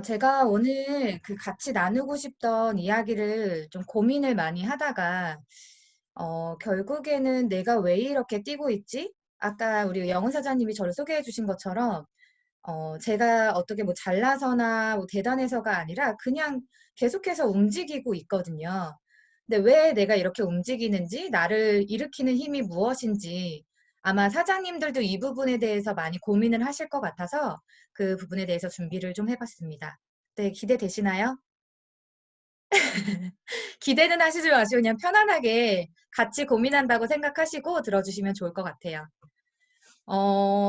제가 오늘 그 같이 나누고 싶던 이야기를 좀 고민을 많이 하다가, 결국에는 내가 왜 이렇게 뛰고 있지? 아까 우리 영은 사장님이 저를 소개해 주신 것처럼, 제가 어떻게 뭐 잘나서나 뭐 대단해서가 아니라 그냥 계속해서 움직이고 있거든요. 근데 왜 내가 이렇게 움직이는지, 나를 일으키는 힘이 무엇인지, 아마 사장님들도 이 부분에 대해서 많이 고민을 하실 것 같아서 그 부분에 대해서 준비를 좀 해봤습니다. 네, 기대되시나요? 기대는 하시지 마시고 그냥 편안하게 같이 고민한다고 생각하시고 들어주시면 좋을 것 같아요.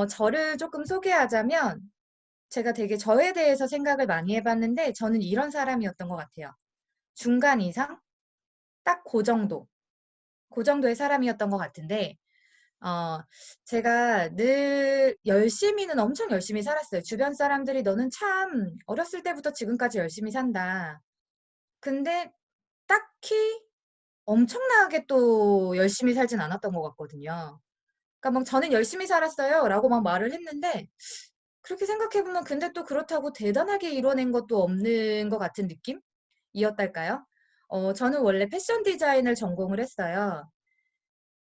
저를 조금 소개하자면 제가 되게 저에 대해서 생각을 많이 해봤는데 저는 이런 사람이었던 것 같아요. 중간 이상? 딱 그 정도. 그 정도의 사람이었던 것 같은데, 어, 제가 늘 열심히는 엄청 열심히 살았어요. 주변 사람들이 너는 참 어렸을 때부터 지금까지 열심히 산다. 근데 딱히 엄청나게 또 열심히 살진 않았던 것 같거든요. 그러니까 막 저는 열심히 살았어요. 라고 막 말을 했는데, 그렇게 생각해보면 근데 또 그렇다고 대단하게 이뤄낸 것도 없는 것 같은 느낌이었달까요? 저는 원래 패션 디자인을 전공을 했어요.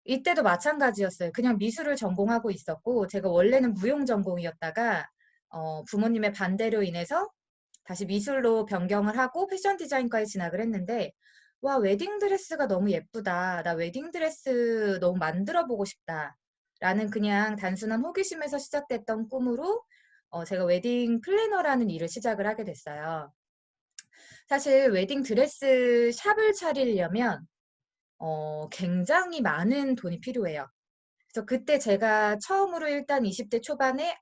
이때도 마찬가지였어요. 그냥 미술을 전공하고 있었고, 제가 원래는 무용 전공이었다가, 부모님의 반대로 인해서 다시 미술로 변경을 하고 패션 디자인과에 진학을 했는데, 와, 웨딩드레스가 너무 예쁘다. 나 웨딩드레스 너무 만들어 보고 싶다. 라는 그냥 단순한 호기심에서 시작됐던 꿈으로, 제가 웨딩 플래너라는 일을 시작을 하게 됐어요. 사실 웨딩 드레스 샵을 차리려면, 굉장히 많은 돈이 필요해요. 그래서 그때 제가 처음으로 일단 20대 초반에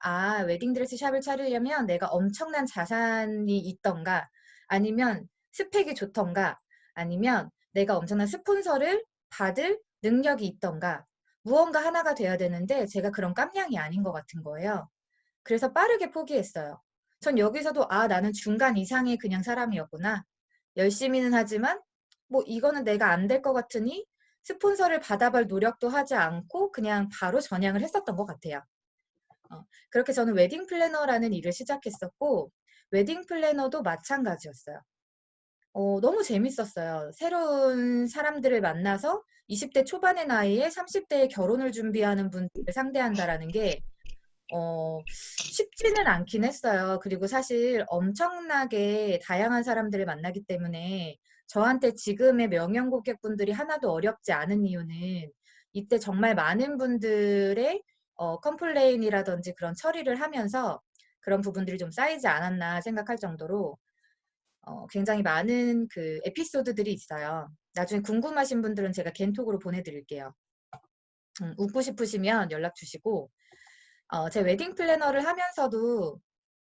웨딩드레스 샵을 차리려면 내가 엄청난 자산이 있던가 아니면 스펙이 좋던가 아니면 내가 엄청난 스폰서를 받을 능력이 있던가 무언가 하나가 돼야 되는데 제가 그런 깜냥이 아닌 것 같은 거예요. 그래서 빠르게 포기했어요. 전 여기서도 나는 중간 이상의 그냥 사람이었구나. 열심히는 하지만 뭐 이거는 내가 안 될 것 같으니 스폰서를 받아볼 노력도 하지 않고 그냥 바로 전향을 했었던 것 같아요. 그렇게 저는 웨딩 플래너라는 일을 시작했었고 웨딩 플래너도 마찬가지였어요. 너무 재밌었어요. 새로운 사람들을 만나서 20대 초반의 나이에 30대에 결혼을 준비하는 분들을 상대한다라는 게 쉽지는 않긴 했어요. 그리고 사실 엄청나게 다양한 사람들을 만나기 때문에 저한테 지금의 명연 고객분들이 하나도 어렵지 않은 이유는 이때 정말 많은 분들의 컴플레인이라든지 그런 처리를 하면서 그런 부분들이 좀 쌓이지 않았나 생각할 정도로 굉장히 많은 그 에피소드들이 있어요. 나중에 궁금하신 분들은 제가 겐톡으로 보내드릴게요. 웃고 싶으시면 연락 주시고 제 웨딩 플래너를 하면서도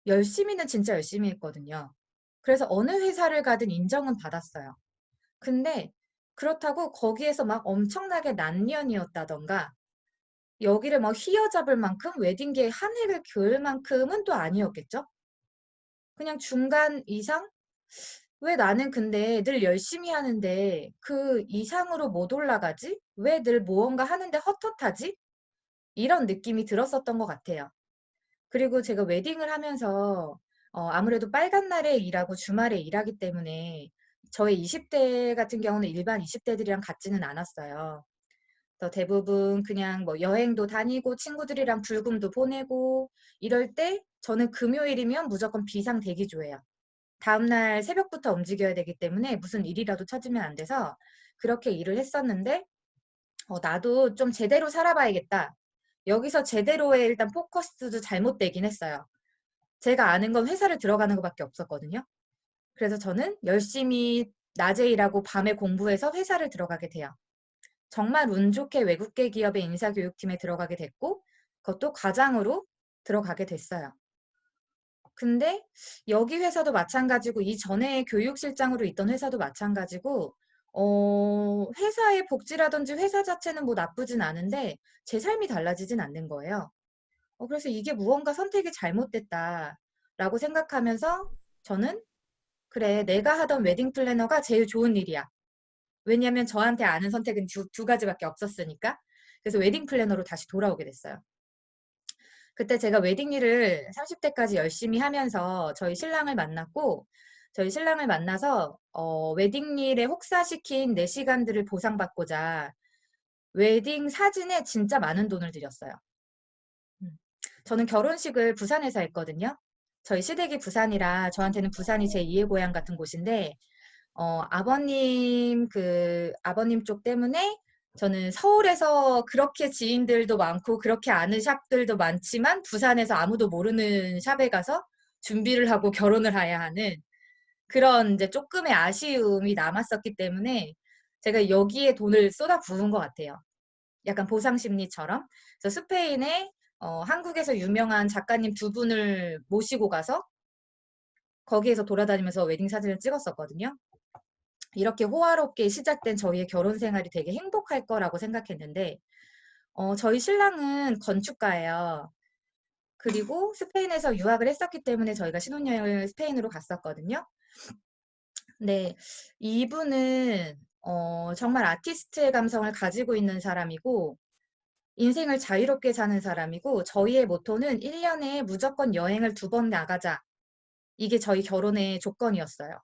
열심히는 진짜 열심히 했거든요. 그래서 어느 회사를 가든 인정은 받았어요. 근데 그렇다고 거기에서 막 엄청나게 난년이었다던가 여기를 막 휘어잡을 만큼 웨딩계의 한 획을 그을 만큼은 또 아니었겠죠? 그냥 중간 이상? 왜 나는 근데 늘 열심히 하는데 그 이상으로 못 올라가지? 왜 늘 무언가 하는데 헛헛하지? 이런 느낌이 들었었던 것 같아요. 그리고 제가 웨딩을 하면서 아무래도 빨간 날에 일하고 주말에 일하기 때문에 저의 20대 같은 경우는 일반 20대들이랑 같지는 않았어요. 그래서 대부분 그냥 뭐 여행도 다니고 친구들이랑 불금도 보내고 이럴 때 저는 금요일이면 무조건 비상 대기조예요. 다음날 새벽부터 움직여야 되기 때문에 무슨 일이라도 찾으면 안 돼서 그렇게 일을 했었는데 나도 좀 제대로 살아봐야겠다. 여기서 제대로의 일단 포커스도 잘못되긴 했어요. 제가 아는 건 회사를 들어가는 것밖에 없었거든요. 그래서 저는 열심히 낮에 일하고 밤에 공부해서 회사를 들어가게 돼요. 정말 운 좋게 외국계 기업의 인사교육팀에 들어가게 됐고, 그것도 과장으로 들어가게 됐어요. 근데 여기 회사도 마찬가지고 이전에 교육실장으로 있던 회사도 마찬가지고 회사의 복지라든지 회사 자체는 뭐 나쁘진 않은데 제 삶이 달라지진 않는 거예요. 그래서 이게 무언가 선택이 잘못됐다라고 생각하면서 저는 그래, 내가 하던 웨딩 플래너가 제일 좋은 일이야. 왜냐하면 저한테 아는 선택은 두 가지밖에 없었으니까. 그래서 웨딩 플래너로 다시 돌아오게 됐어요. 그때 제가 웨딩 일을 30대까지 열심히 하면서 저희 신랑을 만났고, 저희 신랑을 만나서 웨딩 일에 혹사시킨 내 시간들을 보상받고자 웨딩 사진에 진짜 많은 돈을 들였어요. 음. 저는 결혼식을 부산에서 했거든요. 저희 시댁이 부산이라 저한테는 부산이 제 2의 고향 같은 곳인데, 아버님 쪽 때문에 저는 서울에서 그렇게 지인들도 많고 그렇게 아는 샵들도 많지만 부산에서 아무도 모르는 샵에 가서 준비를 하고 결혼을 해야 하는 그런 이제 조금의 아쉬움이 남았었기 때문에 제가 여기에 돈을 쏟아 부은 것 같아요. 약간 보상 심리처럼. 그래서 스페인에 한국에서 유명한 작가님 두 분을 모시고 가서 거기에서 돌아다니면서 웨딩 사진을 찍었었거든요. 이렇게 호화롭게 시작된 저희의 결혼 생활이 되게 행복할 거라고 생각했는데, 저희 신랑은 건축가예요. 그리고 스페인에서 유학을 했었기 때문에 저희가 신혼여행을 스페인으로 갔었거든요. 네, 이분은 정말 아티스트의 감성을 가지고 있는 사람이고, 인생을 자유롭게 사는 사람이고, 저희의 모토는 1년에 무조건 여행을 2번 나가자. 이게 저희 결혼의 조건이었어요.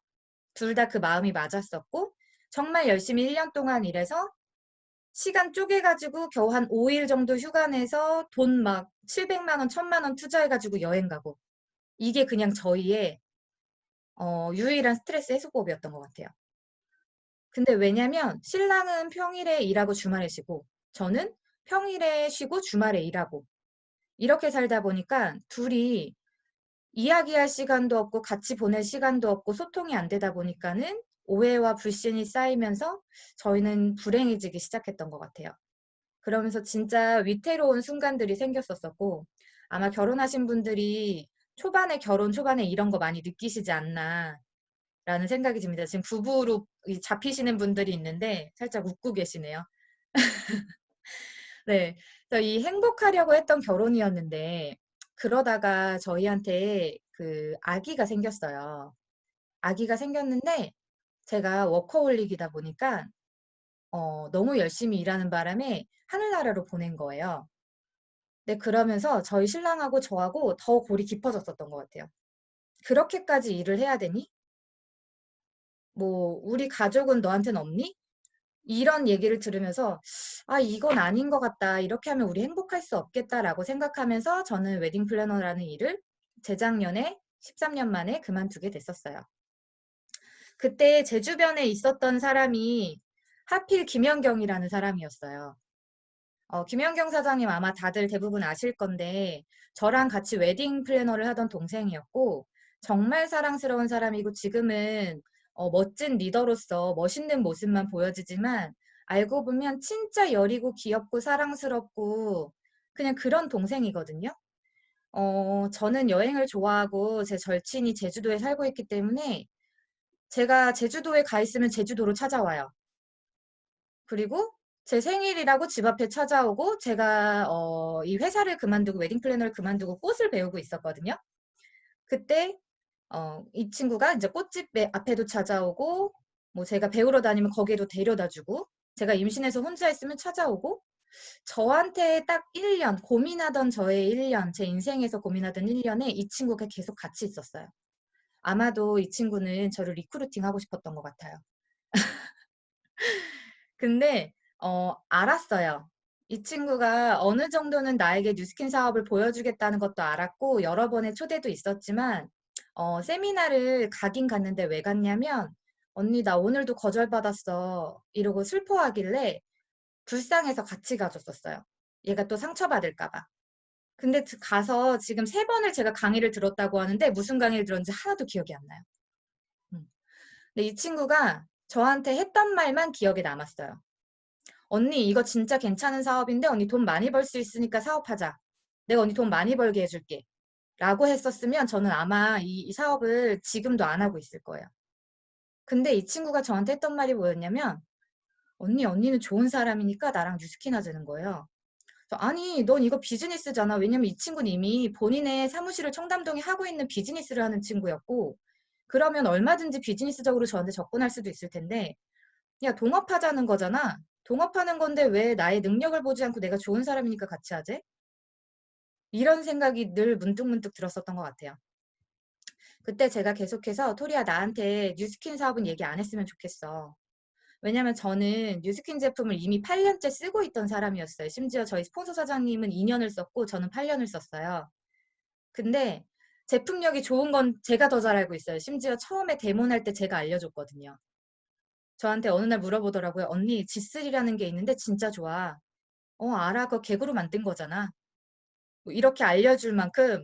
둘 다 그 마음이 맞았었고, 정말 열심히 1년 동안 일해서 시간 쪼개가지고 겨우 한 5일 정도 휴가 내서 돈 막 700만 원, 1000만 원 투자해가지고 여행 가고. 이게 그냥 저희의 유일한 스트레스 해소법이었던 것 같아요. 근데 왜냐면 신랑은 평일에 일하고 주말에 쉬고 저는 평일에 쉬고 주말에 일하고 이렇게 살다 보니까 둘이 이야기할 시간도 없고 같이 보낼 시간도 없고 소통이 안 되다 보니까는 오해와 불신이 쌓이면서 저희는 불행해지기 시작했던 것 같아요. 그러면서 진짜 위태로운 순간들이 생겼었었고 아마 결혼하신 분들이 초반에 결혼 초반에 이런 거 많이 느끼시지 않나 라는 생각이 듭니다. 지금 부부로 잡히시는 분들이 있는데 살짝 웃고 계시네요. 네. 그래서 이 행복하려고 했던 결혼이었는데 그러다가 저희한테 그 아기가 생겼어요. 아기가 생겼는데 제가 워커홀릭이다 보니까 너무 열심히 일하는 바람에 하늘나라로 보낸 거예요. 네, 그러면서 저희 신랑하고 저하고 더 골이 깊어졌었던 것 같아요. 그렇게까지 일을 해야 되니? 뭐, 우리 가족은 너한테는 없니? 이런 얘기를 들으면서, 아, 이건 아닌 것 같다. 이렇게 하면 우리 행복할 수 없겠다라고 생각하면서 저는 웨딩 플래너라는 일을 재작년에 13년 만에 그만두게 됐었어요. 그때 제 주변에 있었던 사람이 하필 김연경이라는 사람이었어요. 김연경 사장님 아마 다들 대부분 아실 건데 저랑 같이 웨딩 플래너를 하던 동생이었고 정말 사랑스러운 사람이고 지금은 멋진 리더로서 멋있는 모습만 보여지지만 알고 보면 진짜 여리고 귀엽고 사랑스럽고 그냥 그런 동생이거든요. 저는 여행을 좋아하고 제 절친이 제주도에 살고 있기 때문에 제가 제주도에 가 있으면 제주도로 찾아와요. 그리고 제 생일이라고 집 앞에 찾아오고 제가 이 회사를 그만두고 웨딩 플래너를 그만두고 꽃을 배우고 있었거든요. 그때 이 친구가 이제 꽃집 앞에도 찾아오고 뭐 제가 배우러 다니면 거기에도 데려다 주고 제가 임신해서 혼자 있으면 찾아오고 저한테 딱 1년 고민하던 저의 1년 제 인생에서 고민하던 1년에 이 친구가 계속 같이 있었어요. 아마도 이 친구는 저를 리크루팅 하고 싶었던 것 같아요. 근데 알았어요. 이 친구가 어느 정도는 나에게 뉴스킨 사업을 보여주겠다는 것도 알았고 여러 번의 초대도 있었지만 세미나를 가긴 갔는데 왜 갔냐면 "언니 나 오늘도 거절받았어." 이러고 슬퍼하길래 불쌍해서 같이 가줬었어요. 얘가 또 상처받을까 봐. 근데 가서 지금 3번을 제가 강의를 들었다고 하는데 무슨 강의를 들었는지 하나도 기억이 안 나요. 음. 근데 이 친구가 저한테 했던 말만 기억에 남았어요. 언니 이거 진짜 괜찮은 사업인데 언니 돈 많이 벌 수 있으니까 사업하자. 내가 언니 돈 많이 벌게 해줄게. 라고 했었으면 저는 아마 이 사업을 지금도 안 하고 있을 거예요. 근데 이 친구가 저한테 했던 말이 뭐였냐면 언니는 좋은 사람이니까 나랑 뉴스킨 하자는 거예요. 그래서 아니 넌 이거 비즈니스잖아. 왜냐면 이 친구는 이미 본인의 사무실을 청담동에 하고 있는 비즈니스를 하는 친구였고 그러면 얼마든지 비즈니스적으로 저한테 접근할 수도 있을 텐데 야, 동업하자는 거잖아. 동업하는 건데 왜 나의 능력을 보지 않고 내가 좋은 사람이니까 같이 하지? 이런 생각이 늘 문득문득 들었었던 것 같아요. 그때 제가 계속해서 토리야 나한테 뉴스킨 사업은 얘기 안 했으면 좋겠어. 왜냐면 저는 뉴스킨 제품을 이미 8년째 쓰고 있던 사람이었어요. 심지어 저희 스폰서 사장님은 2년을 썼고 저는 8년을 썼어요. 근데 제품력이 좋은 건 제가 더 잘 알고 있어요. 심지어 처음에 데모날 때 제가 알려줬거든요. 저한테 어느 날 물어보더라고요. 언니, G3라는 게 있는데 진짜 좋아. 알아. 그거 개구로 만든 거잖아. 뭐 이렇게 알려줄 만큼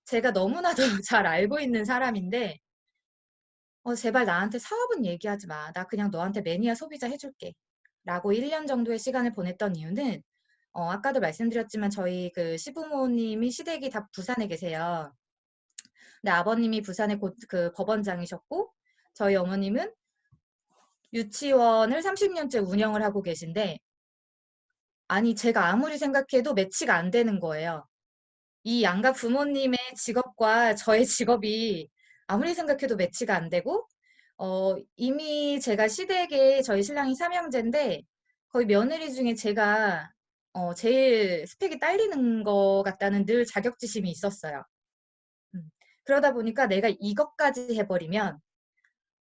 제가 너무나도 잘 알고 있는 사람인데, 제발 나한테 사업은 얘기하지 마. 나 그냥 너한테 매니아 소비자 해줄게. 라고 1년 정도의 시간을 보냈던 이유는, 아까도 말씀드렸지만 저희 그 시부모님이 시댁이 다 부산에 계세요. 근데 아버님이 부산의 그 법원장이셨고, 저희 어머님은 유치원을 30년째 운영을 하고 계신데, 아니, 제가 아무리 생각해도 매치가 안 되는 거예요. 이 양가 부모님의 직업과 저의 직업이 아무리 생각해도 매치가 안 되고, 이미 제가 시댁에 저희 신랑이 삼형제인데, 거의 며느리 중에 제가, 제일 스펙이 딸리는 것 같다는 늘 자격지심이 있었어요. 음. 그러다 보니까 내가 이것까지 해버리면,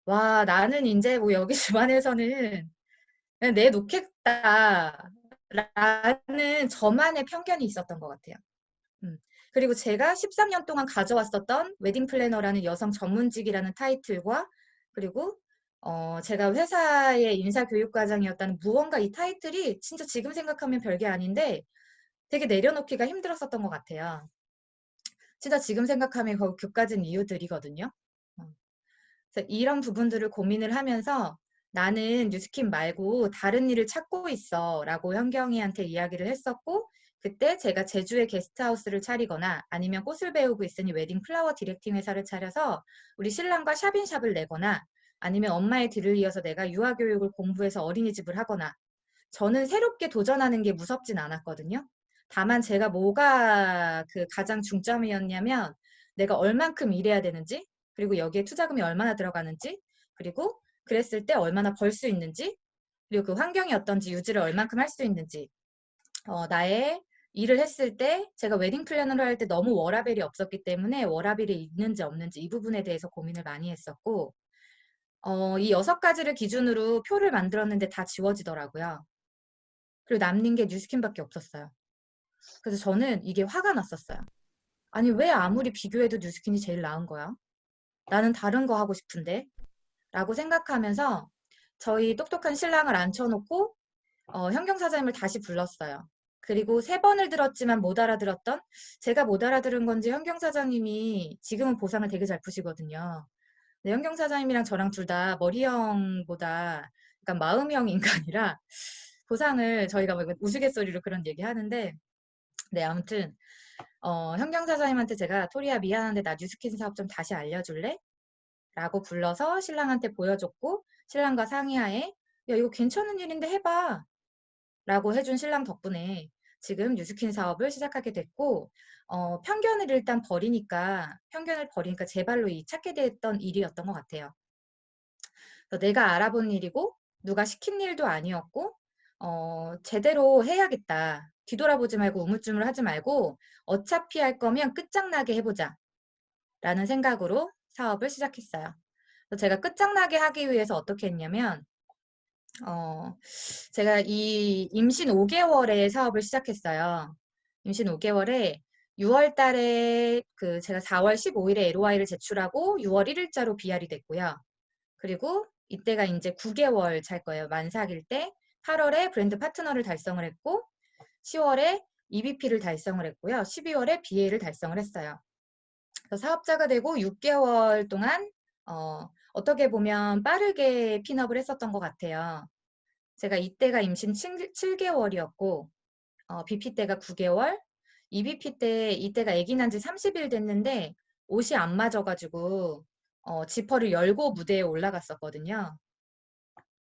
와, 나는 이제 뭐 여기 집안에서는 그냥 내놓겠다. 라는 저만의 편견이 있었던 것 같아요. 음. 그리고 제가 13년 동안 가져왔었던 웨딩 플래너라는 여성 전문직이라는 타이틀과 그리고 제가 회사의 인사교육과장이었다는 무언가 이 타이틀이 진짜 지금 생각하면 별게 아닌데 되게 내려놓기가 힘들었었던 것 같아요. 진짜 지금 생각하면 거의 그까진 이유들이거든요. 어. 그래서 이런 부분들을 고민을 하면서 나는 뉴스킨 말고 다른 일을 찾고 있어 라고 현경이한테 이야기를 했었고 그때 제가 제주에 게스트하우스를 차리거나 아니면 꽃을 배우고 있으니 웨딩 플라워 디렉팅 회사를 차려서 우리 신랑과 샵인샵을 내거나 아니면 엄마의 뒤를 이어서 내가 유아교육을 공부해서 어린이집을 하거나 저는 새롭게 도전하는 게 무섭진 않았거든요. 다만 제가 뭐가 그 가장 중점이었냐면 내가 얼만큼 일해야 되는지 그리고 여기에 투자금이 얼마나 들어가는지 그리고 그랬을 때 얼마나 벌 수 있는지 그리고 그 환경이 어떤지 유지를 얼만큼 할 수 있는지 나의 일을 했을 때 제가 웨딩 플래너를 할 때 너무 워라밸이 없었기 때문에 워라밸이 있는지 없는지 이 부분에 대해서 고민을 많이 했었고 이 6가지를 기준으로 표를 만들었는데 다 지워지더라고요. 그리고 남는 게 뉴스킨밖에 없었어요. 그래서 저는 이게 화가 났었어요. 아니 왜 아무리 비교해도 뉴스킨이 제일 나은 거야? 나는 다른 거 하고 싶은데 라고 생각하면서 저희 똑똑한 신랑을 앉혀놓고 현경 사장님을 다시 불렀어요. 그리고 3번을 들었지만 못 알아들었던 제가 못 알아들은 건지 현경 사장님이 지금은 보상을 되게 잘 푸시거든요. 근데 현경 사장님이랑 저랑 둘 다 머리형보다 약간 마음형 인간이라 보상을 저희가 막 우스갯소리로 그런 얘기 하는데 네 아무튼 현경 사장님한테 제가 토리야 미안한데 나 뉴스킨 사업 좀 다시 알려줄래? 라고 불러서 신랑한테 보여줬고 신랑과 상의하에 야 이거 괜찮은 일인데 해봐 라고 해준 신랑 덕분에 지금 뉴스킨 사업을 시작하게 됐고 편견을 버리니까 제 발로 찾게 됐던 일이었던 것 같아요. 그래서 내가 알아본 일이고 누가 시킨 일도 아니었고 제대로 해야겠다. 뒤돌아보지 말고 우물쭈물 하지 말고 어차피 할 거면 끝장나게 해보자 라는 생각으로 사업을 시작했어요. 그래서 제가 끝장나게 하기 위해서 어떻게 했냐면 제가 이 임신 5개월에 사업을 시작했어요. 임신 5개월에 6월 달에 제가 4월 15일에 LOI를 제출하고 6월 1일자로 BR이 됐고요. 그리고 이때가 이제 9개월 찰 거예요. 만삭일 때 8월에 브랜드 파트너를 달성을 했고 10월에 EBP를 달성을 했고요. 12월에 BA를 달성을 했어요. 그래서 사업자가 되고 6개월 동안 어떻게 보면 빠르게 핀업을 했었던 것 같아요. 제가 이때가 임신 7개월이었고 BP 때가 9개월, EBP 때 이때가 아기 난 지 30일 됐는데 옷이 안 맞아가지고 지퍼를 열고 무대에 올라갔었거든요.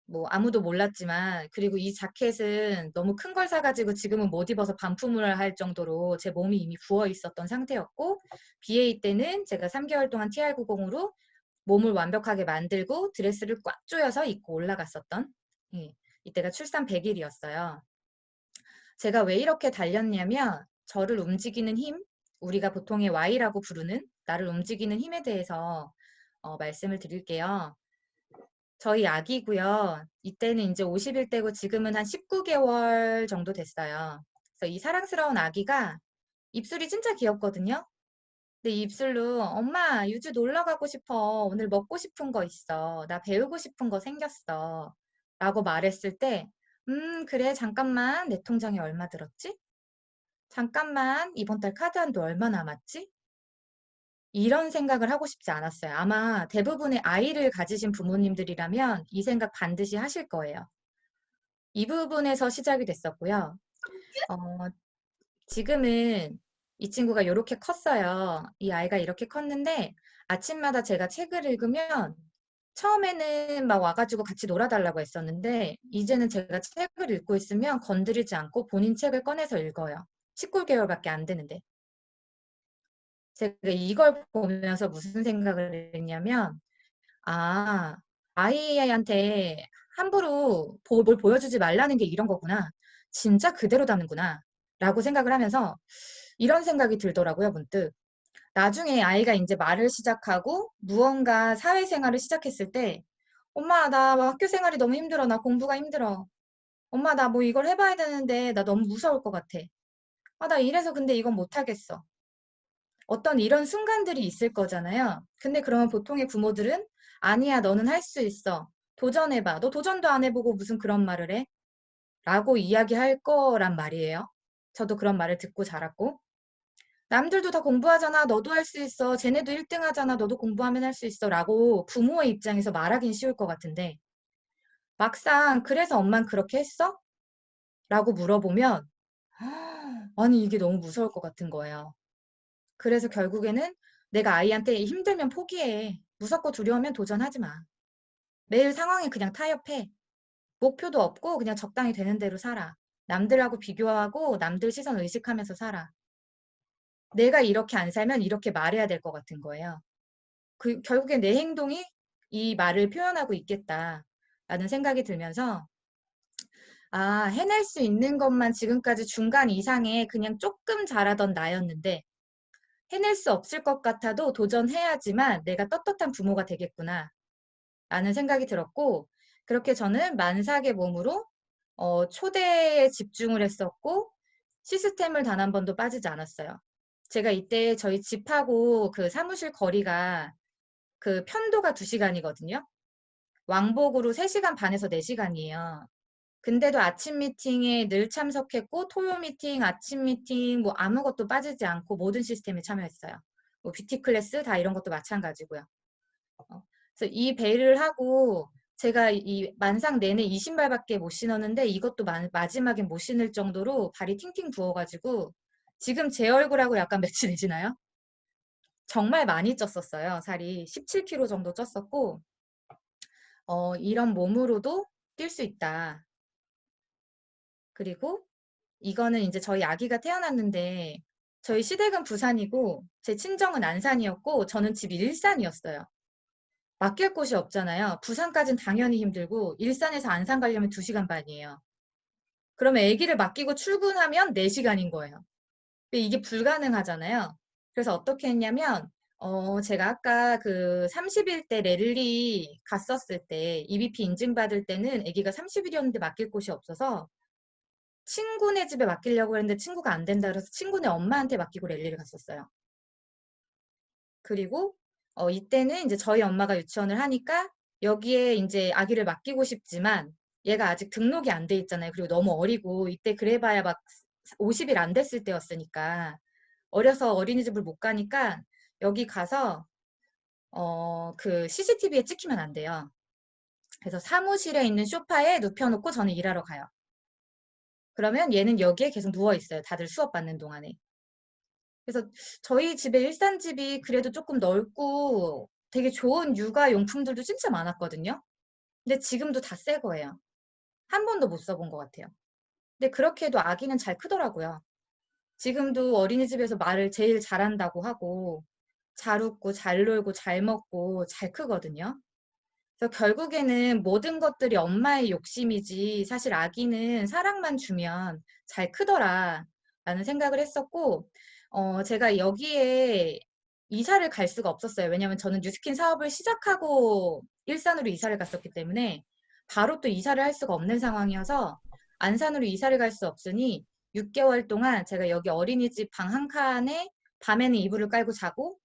뭐 아무도 몰랐지만 그리고 이 자켓은 너무 큰 걸 사가지고 지금은 못 입어서 반품을 할 정도로 제 몸이 이미 부어 있었던 상태였고 BA 때는 제가 3개월 동안 TR90으로 몸을 완벽하게 만들고 드레스를 꽉 조여서 입고 올라갔었던 예, 이때가 출산 100일이었어요. 제가 왜 이렇게 달렸냐면 저를 움직이는 힘, 우리가 보통의 Y라고 부르는 나를 움직이는 힘에 대해서 말씀을 드릴게요. 저희 아기고요. 이때는 이제 50일 때고 지금은 한 19개월 정도 됐어요. 그래서 이 사랑스러운 아기가 입술이 진짜 귀엽거든요. 근데 이 입술로 엄마 유주 놀러 가고 싶어. 오늘 먹고 싶은 거 있어. 나 배우고 싶은 거 생겼어. 라고 말했을 때 그래 잠깐만 내 통장에 얼마 들었지? 잠깐만 이번 달 카드 한도 얼마 남았지? 이런 생각을 하고 싶지 않았어요. 아마 대부분의 아이를 가지신 부모님들이라면 이 생각 반드시 하실 거예요. 이 부분에서 시작이 됐었고요. 어, 지금은 이 친구가 이렇게 컸어요. 이 아이가 이렇게 컸는데 아침마다 제가 책을 읽으면 처음에는 막 와가지고 같이 놀아달라고 했었는데 이제는 제가 책을 읽고 있으면 건드리지 않고 본인 책을 꺼내서 읽어요. 19개월밖에 안 되는데. 제가 이걸 보면서 무슨 생각을 했냐면 아, 아이한테 함부로 뭘 보여주지 말라는 게 이런 거구나. 진짜 그대로 담는구나. 라고 생각을 하면서 이런 생각이 들더라고요, 문득. 나중에 아이가 이제 말을 시작하고 무언가 사회생활을 시작했을 때 엄마, 나 학교 생활이 너무 힘들어. 나 공부가 힘들어. 엄마, 나 뭐 이걸 해봐야 되는데 나 너무 무서울 것 같아. 아, 나 이래서 근데 이건 못하겠어. 어떤 이런 순간들이 있을 거잖아요. 근데 그러면 보통의 부모들은 아니야, 너는 할 수 있어. 도전해봐. 너 도전도 안 해보고 무슨 그런 말을 해? 라고 이야기할 거란 말이에요. 저도 그런 말을 듣고 자랐고. 남들도 다 공부하잖아. 너도 할 수 있어. 쟤네도 1등 하잖아. 너도 공부하면 할 수 있어. 라고 부모의 입장에서 말하긴 쉬울 것 같은데 막상 그래서 엄만 그렇게 했어? 라고 물어보면 아니 이게 너무 무서울 것 같은 거예요. 그래서 결국에는 내가 아이한테 힘들면 포기해. 무섭고 두려우면 도전하지 마. 매일 상황에 그냥 타협해. 목표도 없고 그냥 적당히 되는 대로 살아. 남들하고 비교하고 남들 시선 의식하면서 살아. 내가 이렇게 안 살면 이렇게 말해야 될 것 같은 거예요. 결국에 내 행동이 이 말을 표현하고 있겠다라는 생각이 들면서 아, 해낼 수 있는 것만 지금까지 중간 이상의 그냥 조금 잘하던 나였는데 해낼 수 없을 것 같아도 도전해야지만 내가 떳떳한 부모가 되겠구나 라는 생각이 들었고 그렇게 저는 만삭의 몸으로 초대에 집중을 했었고 시스템을 단 한 번도 빠지지 않았어요. 제가 이때 저희 집하고 그 사무실 거리가 그 편도가 2시간이거든요. 왕복으로 3시간 반에서 4시간이에요. 근데도 아침 미팅에 늘 참석했고 토요 미팅, 아침 미팅 뭐 아무것도 빠지지 않고 모든 시스템에 참여했어요. 뭐 뷰티 클래스 다 이런 것도 마찬가지고요. 그래서 이 베일을 하고 제가 이 만삭 내내 이 신발밖에 못 신었는데 이것도 마지막에 못 신을 정도로 발이 팅팅 부어가지고 지금 제 얼굴하고 약간 매치 되시나요? 정말 많이 쪘었어요. 살이 17kg 정도 쪘었고 이런 몸으로도 뛸 수 있다. 그리고 이거는 이제 저희 아기가 태어났는데 저희 시댁은 부산이고 제 친정은 안산이었고 저는 집이 일산이었어요. 맡길 곳이 없잖아요. 부산까진 당연히 힘들고 일산에서 안산 가려면 2시간 반이에요. 그러면 아기를 맡기고 출근하면 4시간인 거예요. 근데 이게 불가능하잖아요. 그래서 어떻게 했냐면 제가 아까 그 30일 때 랠리 갔었을 때 EBP 인증받을 때는 아기가 30일이었는데 맡길 곳이 없어서 친구네 집에 맡기려고 했는데 친구가 안 된다 그래서 친구네 엄마한테 맡기고 랠리를 갔었어요. 그리고 이때는 이제 저희 엄마가 유치원을 하니까 여기에 이제 아기를 맡기고 싶지만 얘가 아직 등록이 안 돼 있잖아요. 그리고 너무 어리고 이때 그래봐야 막 50일 안 됐을 때였으니까 어려서 어린이집을 못 가니까 여기 가서 그 CCTV에 찍히면 안 돼요. 그래서 사무실에 있는 소파에 눕혀놓고 저는 일하러 가요. 그러면 얘는 여기에 계속 누워 있어요. 다들 수업 받는 동안에. 그래서 저희 집에 일산집이 그래도 조금 넓고 되게 좋은 육아 용품들도 진짜 많았거든요. 근데 지금도 다 새 거예요. 한 번도 못 써본 것 같아요. 근데 그렇게 해도 아기는 잘 크더라고요. 지금도 어린이집에서 말을 제일 잘한다고 하고 잘 웃고 잘 놀고 잘 먹고 잘 크거든요. 그래서 결국에는 모든 것들이 엄마의 욕심이지 사실 아기는 사랑만 주면 잘 크더라. 라는 생각을 했었고, 제가 여기에 이사를 갈 수가 없었어요. 왜냐면 저는 뉴스킨 사업을 시작하고 일산으로 이사를 갔었기 때문에 바로 또 이사를 할 수가 없는 상황이어서 안산으로 이사를 갈 수 없으니 6개월 동안 제가 여기 어린이집 방 한 칸에 밤에는 이불을 깔고 자고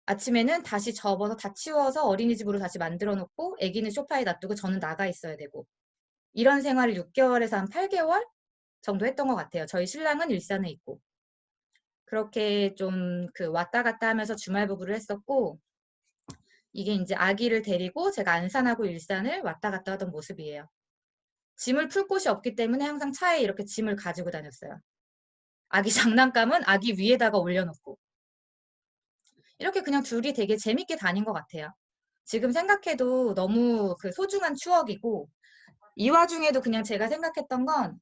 아침에는 다시 접어서 다 치워서 어린이집으로 다시 만들어 놓고 아기는 소파에 놔두고 저는 나가 있어야 되고 이런 생활을 6개월에서 한 8개월 정도 했던 것 같아요. 저희 신랑은 일산에 있고. 그렇게 좀 그 왔다 갔다 하면서 주말 부부를 했었고 이게 이제 아기를 데리고 제가 안산하고 일산을 왔다 갔다 하던 모습이에요. 짐을 풀 곳이 없기 때문에 항상 차에 이렇게 짐을 가지고 다녔어요. 아기 장난감은 아기 위에다가 올려놓고 이렇게 그냥 둘이 되게 재밌게 다닌 것 같아요. 지금 생각해도 너무 그 소중한 추억이고 이 와중에도 그냥 제가 생각했던 건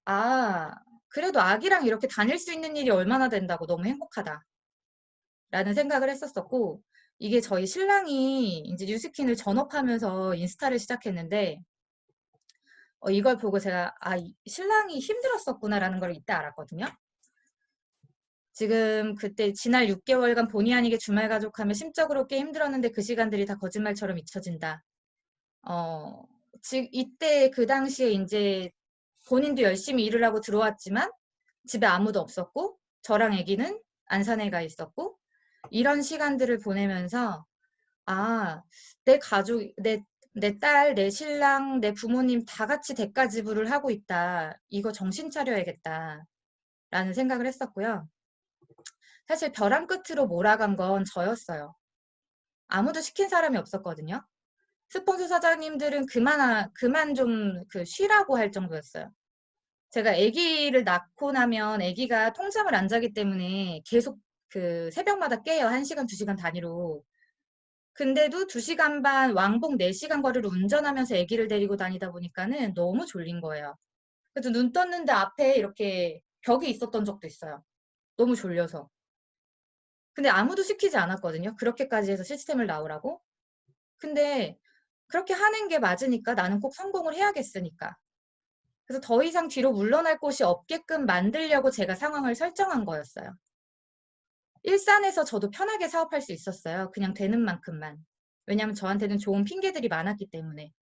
아, 그래도 아기랑 이렇게 다닐 수 있는 일이 얼마나 된다고 너무 행복하다. 라는 생각을 했었었고 이게 저희 신랑이 이제 뉴스킨을 전업하면서 인스타를 시작했는데 이걸 보고 제가 신랑이 힘들었었구나라는 걸 이때 알았거든요. 지금 그때 지난 6개월간 본의 아니게 주말 가족하며 심적으로 꽤 힘들었는데 그 시간들이 다 거짓말처럼 잊혀진다. 이때 그 당시에 이제 본인도 열심히 일을 하고 들어왔지만 집에 아무도 없었고 저랑 아기는 안산에 가 있었고 이런 시간들을 보내면서 내 가족, 내 딸, 내 신랑, 내 부모님 다 같이 대가 지불을 하고 있다. 이거 정신 차려야겠다. 라는 생각을 했었고요. 사실 벼랑 끝으로 몰아간 건 저였어요. 아무도 시킨 사람이 없었거든요. 스폰서 사장님들은 그만 좀 쉬라고 할 정도였어요. 제가 아기를 낳고 나면 아기가 통잠을 안 자기 때문에 계속 그 새벽마다 깨요. 1시간, 2시간 단위로. 근데도 2시간 반 왕복 4시간 거리를 운전하면서 아기를 데리고 다니다 보니까는 너무 졸린 거예요. 그래서 눈 떴는데 앞에 이렇게 벽이 있었던 적도 있어요. 너무 졸려서. 근데 아무도 시키지 않았거든요. 그렇게까지 해서 시스템을 나오라고. 근데 그렇게 하는 게 맞으니까 나는 꼭 성공을 해야겠으니까. 그래서 더 이상 뒤로 물러날 곳이 없게끔 만들려고 제가 상황을 설정한 거였어요. 일산에서 저도 편하게 사업할 수 있었어요. 그냥 되는 만큼만. 왜냐하면 저한테는 좋은 핑계들이 많았기 때문에.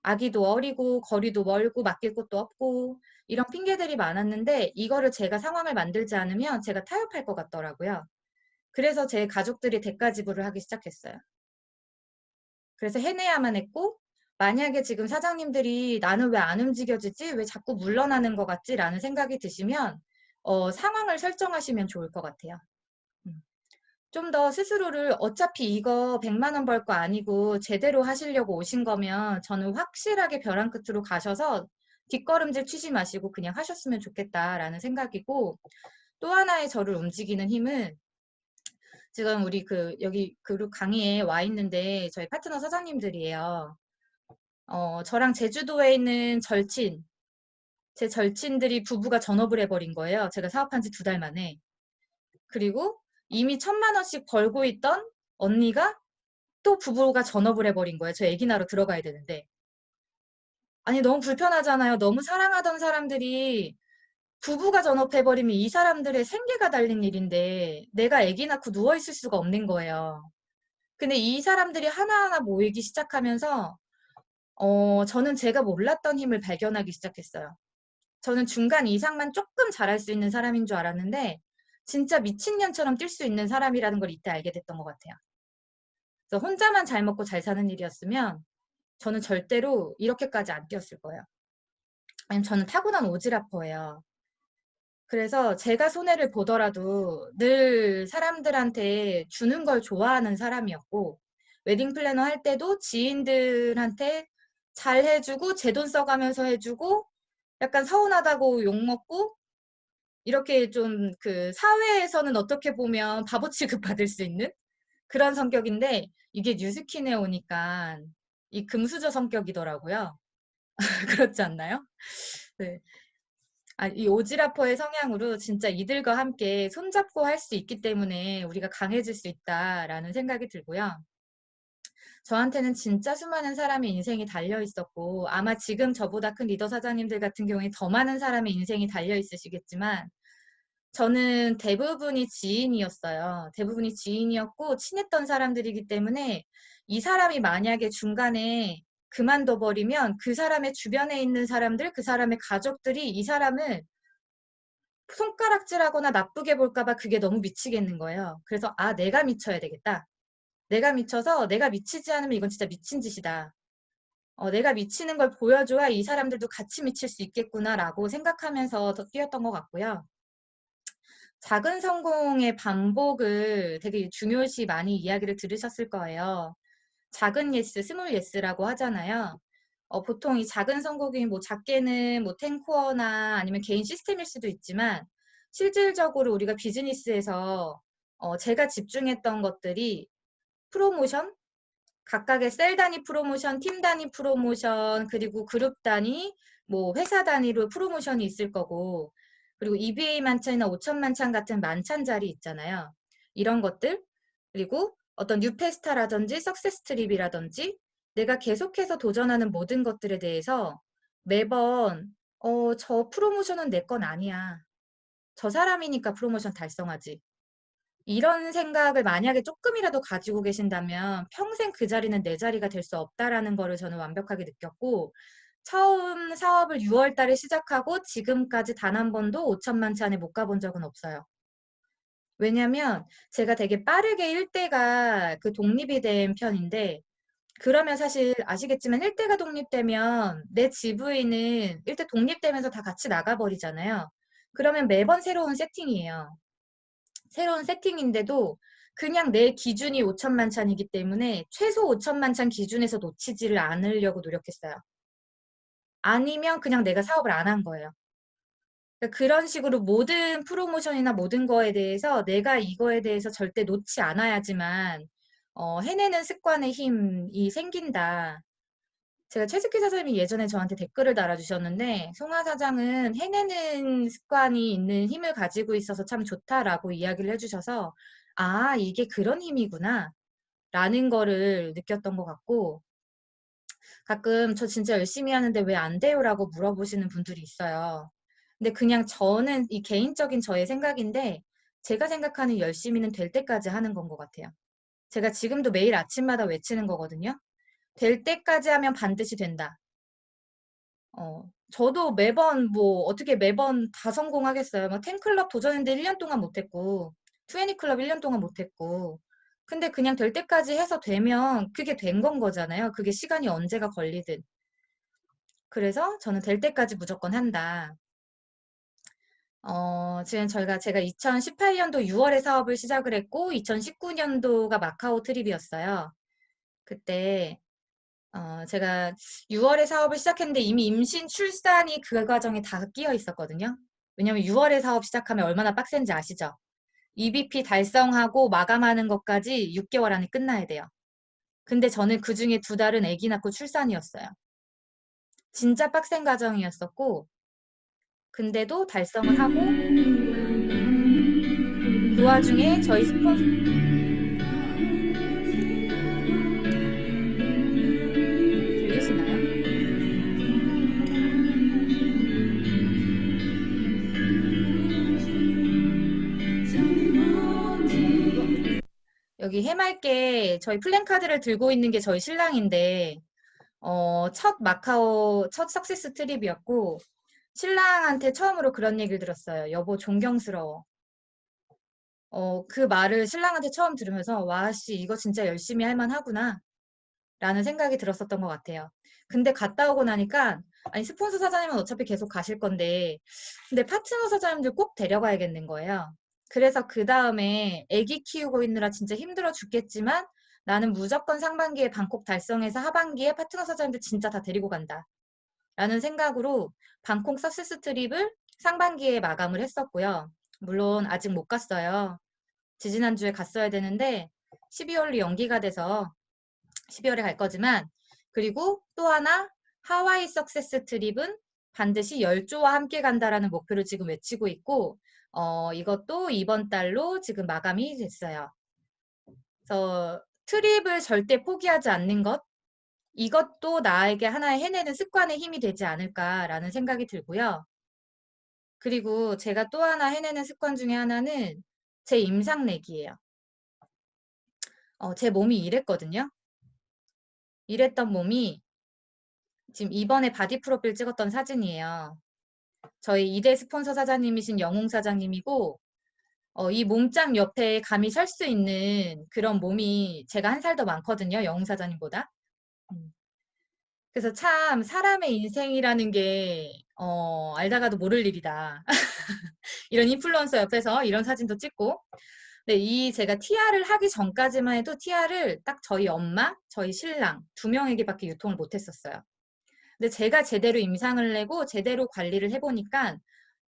아기도 어리고 거리도 멀고 맡길 곳도 없고 이런 핑계들이 많았는데 이거를 제가 상황을 만들지 않으면 제가 타협할 것 같더라고요. 그래서 제 가족들이 대가 지불을 하기 시작했어요. 그래서 해내야만 했고 만약에 지금 사장님들이 나는 왜 안 움직여지지? 왜 자꾸 물러나는 것 같지? 라는 생각이 드시면 상황을 설정하시면 좋을 것 같아요. 좀 더 스스로를 어차피 이거 100만 원 벌 거 아니고 제대로 하시려고 오신 거면 저는 확실하게 벼랑 끝으로 가셔서 뒷걸음질 치지 마시고 그냥 하셨으면 좋겠다라는 생각이고 또 하나의 저를 움직이는 힘은 지금 우리 여기 그룹 강의에 와 있는데 저희 파트너 사장님들이에요. 저랑 제주도에 있는 제 절친들이 부부가 전업을 해버린 거예요. 제가 사업한 지 2달 만에. 그리고 이미 1,000만 원씩 벌고 있던 언니가 또 부부가 전업을 해버린 거예요. 저 애기 낳으러 들어가야 되는데. 아니, 너무 불편하잖아요. 너무 사랑하던 사람들이 부부가 전업해버리면 이 사람들의 생계가 달린 일인데 내가 애기 낳고 누워있을 수가 없는 거예요. 근데 이 사람들이 하나하나 모이기 시작하면서 저는 제가 몰랐던 힘을 발견하기 시작했어요. 저는 중간 이상만 조금 잘할 수 있는 사람인 줄 알았는데 진짜 미친년처럼 뛸 수 있는 사람이라는 걸 이때 알게 됐던 것 같아요. 그래서 혼자만 잘 먹고 잘 사는 일이었으면 저는 절대로 이렇게까지 안 뛰었을 거예요. 아니면 저는 타고난 오지라퍼예요. 그래서 제가 손해를 보더라도 늘 사람들한테 주는 걸 좋아하는 사람이었고 웨딩 플래너 할 때도 지인들한테 잘 해주고 제 돈 써가면서 해주고 약간 서운하다고 욕먹고 이렇게 좀 사회에서는 어떻게 보면 바보 취급받을 수 있는 그런 성격인데 이게 뉴스킨에 오니까 이 금수저 성격이더라고요. 그렇지 않나요? 네. 이 오지라퍼의 성향으로 진짜 이들과 함께 손잡고 할 수 있기 때문에 우리가 강해질 수 있다라는 생각이 들고요. 저한테는 진짜 수많은 사람의 인생이 달려 있었고 아마 지금 저보다 큰 리더 사장님들 같은 경우에 더 많은 사람의 인생이 달려 있으시겠지만 저는 대부분이 지인이었어요. 대부분이 지인이었고 친했던 사람들이기 때문에 이 사람이 만약에 중간에 그만둬 버리면 그 사람의 주변에 있는 사람들, 그 사람의 가족들이 이 사람을 손가락질하거나 나쁘게 볼까 봐 그게 너무 미치겠는 거예요. 그래서 '아 내가 미쳐야 되겠다. 내가 미쳐서 내가 미치지 않으면 이건 진짜 미친 짓이다. 내가 미치는 걸 보여줘야 이 사람들도 같이 미칠 수 있겠구나.'라고 생각하면서 더 뛰었던 것 같고요. 작은 성공의 반복을 되게 중요시 많이 이야기를 들으셨을 거예요. 작은 예스, 스몰 예스라고 하잖아요. 보통 이 작은 성공이 뭐 작게는 뭐 10코어나 아니면 개인 시스템일 수도 있지만 실질적으로 우리가 비즈니스에서 제가 집중했던 것들이 프로모션, 각각의 셀 단위 프로모션, 팀 단위 프로모션, 그리고 그룹 단위, 뭐 회사 단위로 프로모션이 있을 거고, 그리고 EBA 만찬이나 5천 만찬 같은 만찬 자리 있잖아요. 이런 것들, 그리고 어떤 뉴페스타라든지 석세스 트립이라든지 내가 계속해서 도전하는 모든 것들에 대해서 매번 저 프로모션은 내 건 아니야. 저 사람이니까 프로모션 달성하지. 이런 생각을 만약에 쪼끔이라도 가지고 계신다면 평생 그 자리는 내 자리가 될 수 없다라는 거를 저는 완벽하게 느꼈고, 처음 사업을 6월 달에 시작하고 지금까지 단 한 번도 5천만 치 안에 못 가본 적은 없어요. 왜냐면 제가 되게 빠르게 일대가 독립이 된 편인데, 그러면 사실 아시겠지만 일대가 독립되면 내 GV는 일대 독립되면서 다 같이 나가버리잖아요. 그러면 매번 새로운 세팅이에요. 새로운 세팅인데도 그냥 내 기준이 5천만 찬이기 때문에 최소 5천만 찬 기준에서 놓치지를 않으려고 노력했어요. 아니면 그냥 내가 사업을 안 한 거예요. 그러니까 그런 식으로 모든 프로모션이나 모든 거에 대해서 내가 이거에 대해서 절대 놓지 않아야지만 해내는 습관의 힘이 생긴다. 제가 최숙희 사장님이 예전에 저한테 댓글을 달아주셨는데, 송하 사장은 해내는 습관이 있는 힘을 가지고 있어서 참 좋다라고 이야기를 해주셔서, 아, 이게 그런 힘이구나 라는 거를 느꼈던 것 같고, 가끔 저 진짜 열심히 하는데 왜 안 돼요라고 물어보시는 분들이 있어요. 근데 그냥 저는 이 개인적인 저의 생각인데, 제가 생각하는 열심히는 될 때까지 하는 건 것 같아요. 제가 지금도 매일 아침마다 외치는 거거든요. 될 때까지 하면 반드시 된다. 저도 매번 뭐 어떻게 매번 다 성공하겠어요. 막 10클럽 도전했는데 1년 동안 못했고, 20클럽 1년 동안 못했고. 근데 그냥 될 때까지 해서 되면 그게 된 건 거잖아요. 그게 시간이 언제가 걸리든. 그래서 저는 될 때까지 무조건 한다. 지금 제가 2018년도 6월에 사업을 시작을 했고, 2019년도가 마카오 트립이었어요. 그때 제가 6월에 사업을 시작했는데 이미 임신, 출산이 그 과정에 다 끼어 있었거든요. 왜냐면 6월에 사업 시작하면 얼마나 빡센지 아시죠? EBP 달성하고 마감하는 것까지 6개월 안에 끝나야 돼요. 근데 저는 그중에 2달은 아기 낳고 출산이었어요. 진짜 빡센 과정이었었고, 근데도 달성을 하고, 그 와중에 저희 스폰서, 들리시나요? 여기 해맑게 저희 플랜카드를 들고 있는 게 저희 신랑인데, 첫 마카오, 첫 석세스 트립이었고, 신랑한테 처음으로 그런 얘기를 들었어요. 여보, 존경스러워. 그 말을 신랑한테 처음 들으면서, 와, 씨, 이거 진짜 열심히 할 만하구나. 라는 생각이 들었었던 것 같아요. 근데 갔다 오고 나니까, 아니, 스폰서 사장님은 어차피 계속 가실 건데, 근데 파트너 사장님들 꼭 데려가야겠는 거예요. 그래서 그 다음에 아기 키우고 있느라 진짜 힘들어 죽겠지만, 나는 무조건 상반기에 방콕 달성해서 하반기에 파트너 사장님들 진짜 다 데리고 간다. 라는 생각으로 방콕 석세스 트립을 상반기에 마감을 했었고요. 물론 아직 못 갔어요. 지지난주에 갔어야 되는데 12월로 연기가 돼서 12월에 갈 거지만, 그리고 또 하나 하와이 석세스 트립은 반드시 열조와 함께 간다라는 목표를 지금 외치고 있고, 이것도 이번 달로 지금 마감이 됐어요. 그래서 트립을 절대 포기하지 않는 것, 이것도 나에게 하나의 해내는 습관의 힘이 되지 않을까라는 생각이 들고요. 그리고 제가 또 하나 해내는 습관 중에 하나는 제 임상 내기예요. 제 몸이 이랬거든요. 이랬던 몸이 지금 이번에 바디 프로필 찍었던 사진이에요. 저희 이대 스폰서 사장님이신 영웅 사장님이고, 이 몸짱 옆에 감히 설 수 있는 그런 몸이 제가 한 살 더 많거든요. 영웅 사장님보다. 음. 그래서 참 사람의 인생이라는 게 알다가도 모를 일이다. 이런 인플루언서 옆에서 이런 사진도 찍고. 네, 이 제가 TR을 하기 전까지만 해도 TR을 딱 저희 엄마, 저희 신랑 두 명에게밖에 유통을 못했었어요. 근데 제가 제대로 임상을 내고 제대로 관리를 해보니까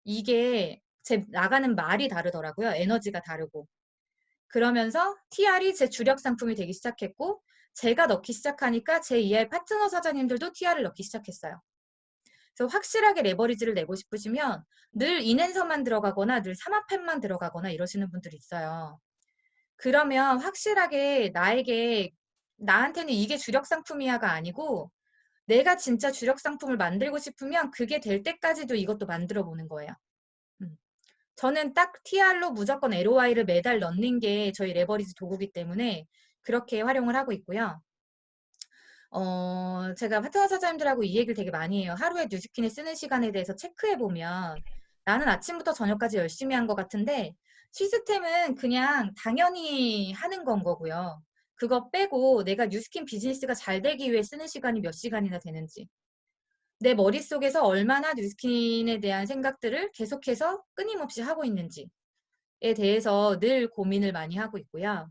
이게 제 나가는 말이 다르더라고요. 에너지가 다르고. 그러면서 TR이 제 주력 상품이 되기 시작했고, 제가 넣기 시작하니까 제 ER 파트너 사장님들도 TR을 넣기 시작했어요. 그래서 확실하게 레버리지를 내고 싶으시면 늘 인앤서만 들어가거나 늘 삼합펜만 들어가거나 이러시는 분들이 있어요. 그러면 확실하게 나한테는 이게 주력 상품이야가 아니고 내가 진짜 주력 상품을 만들고 싶으면 그게 될 때까지도 이것도 만들어 보는 거예요. 음. 저는 딱 TR로 무조건 ROI를 매달 넣는 게 저희 레버리지 도구기 때문에 그렇게 활용을 하고 있고요. 제가 파트너 사장님들하고 이 얘기를 되게 많이 해요. 하루에 뉴스킨에 쓰는 시간에 대해서 체크해보면 나는 아침부터 저녁까지 열심히 한 것 같은데 시스템은 그냥 당연히 하는 건 거고요. 그거 빼고 내가 뉴스킨 비즈니스가 잘 되기 위해 쓰는 시간이 몇 시간이나 되는지 내 머릿속에서 얼마나 뉴스킨에 대한 생각들을 계속해서 끊임없이 하고 있는지에 대해서 늘 고민을 많이 하고 있고요.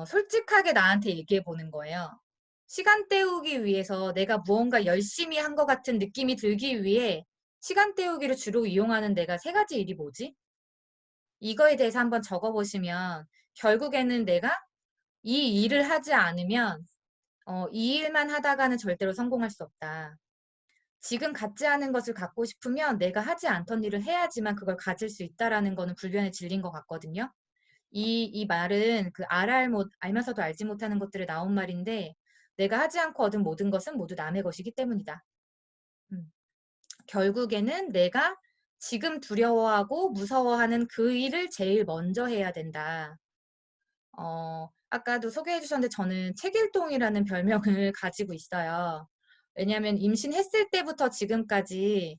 솔직하게 나한테 얘기해 보는 거예요. 시간 때우기 위해서 내가 무언가 열심히 한 것 같은 느낌이 들기 위해 시간 때우기를 주로 이용하는 내가 세 가지 일이 뭐지? 이거에 대해서 한번 적어보시면 결국에는 내가 이 일을 하지 않으면 이 일만 하다가는 절대로 성공할 수 없다. 지금 갖지 않은 것을 갖고 싶으면 내가 하지 않던 일을 해야지만 그걸 가질 수 있다라는 거는 불변의 진리인 것 같거든요. 이 말은 그 알면서도 알지 못하는 것들에 나온 말인데 내가 하지 않고 얻은 모든 것은 모두 남의 것이기 때문이다. 음. 결국에는 내가 지금 두려워하고 무서워하는 그 일을 제일 먼저 해야 된다. 아까도 소개해 주셨는데 저는 책일동이라는 별명을 가지고 있어요. 왜냐하면 임신했을 때부터 지금까지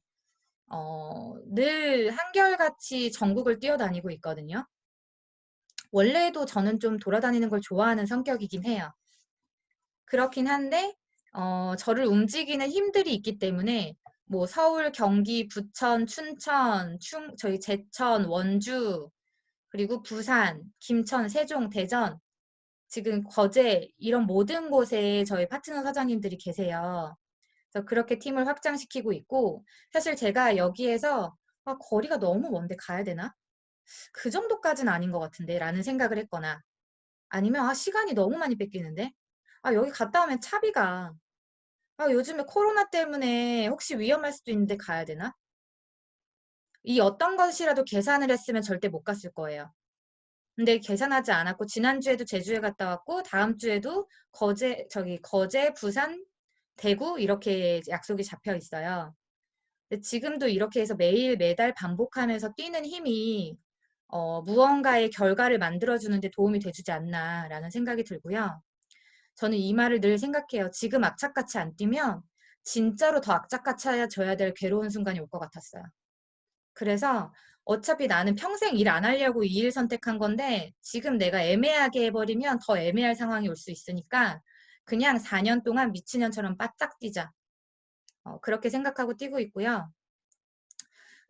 늘 한결같이 전국을 뛰어다니고 있거든요. 원래도 저는 좀 돌아다니는 걸 좋아하는 성격이긴 해요. 그렇긴 한데, 저를 움직이는 힘들이 있기 때문에, 뭐, 서울, 경기, 부천, 춘천, 저희 제천, 원주, 그리고 부산, 김천, 세종, 대전, 지금 거제, 이런 모든 곳에 저희 파트너 사장님들이 계세요. 그래서 그렇게 팀을 확장시키고 있고, 사실 제가 여기에서 거리가 너무 먼데 가야 되나? 그 정도까지는 아닌 것 같은데 라는 생각을 했거나 아니면 시간이 너무 많이 뺏기는데 여기 갔다 오면 차비가 요즘에 코로나 때문에 혹시 위험할 수도 있는데 가야 되나? 이 어떤 것이라도 계산을 했으면 절대 못 갔을 거예요. 근데 계산하지 않았고 지난주에도 제주에 갔다 왔고 다음 주에도 거제, 부산, 대구 이렇게 약속이 잡혀 있어요. 근데 지금도 이렇게 해서 매일 매달 반복하면서 뛰는 힘이 무언가의 결과를 만들어주는 데 도움이 돼주지 않나라는 생각이 들고요. 저는 이 말을 늘 생각해요. 지금 악착같이 안 뛰면 진짜로 더 악착같아져야 될 괴로운 순간이 올 것 같았어요. 그래서 어차피 나는 평생 일 안 하려고 이 일 선택한 건데 지금 내가 애매하게 해버리면 더 애매할 상황이 올 수 있으니까 그냥 4년 동안 미친년처럼 바짝 뛰자. 그렇게 생각하고 뛰고 있고요.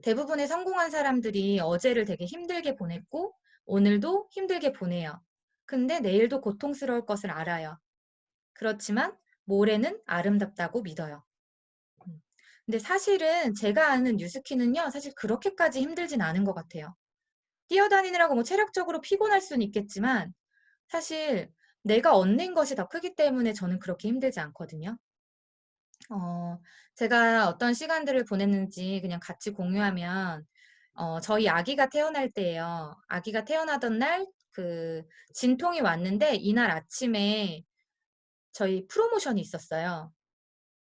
대부분의 성공한 사람들이 어제를 되게 힘들게 보냈고 오늘도 힘들게 보내요. 근데 내일도 고통스러울 것을 알아요. 그렇지만 모레는 아름답다고 믿어요. 근데 사실은 제가 아는 뉴스키는요, 사실 그렇게까지 힘들진 않은 것 같아요. 뛰어다니느라고 뭐 체력적으로 피곤할 수는 있겠지만 사실 내가 얻는 것이 더 크기 때문에 저는 그렇게 힘들지 않거든요. 어, 제가 어떤 시간들을 보냈는지 그냥 같이 공유하면, 저희 아기가 태어날 때예요. 아기가 태어나던 날, 진통이 왔는데, 이날 아침에 저희 프로모션이 있었어요.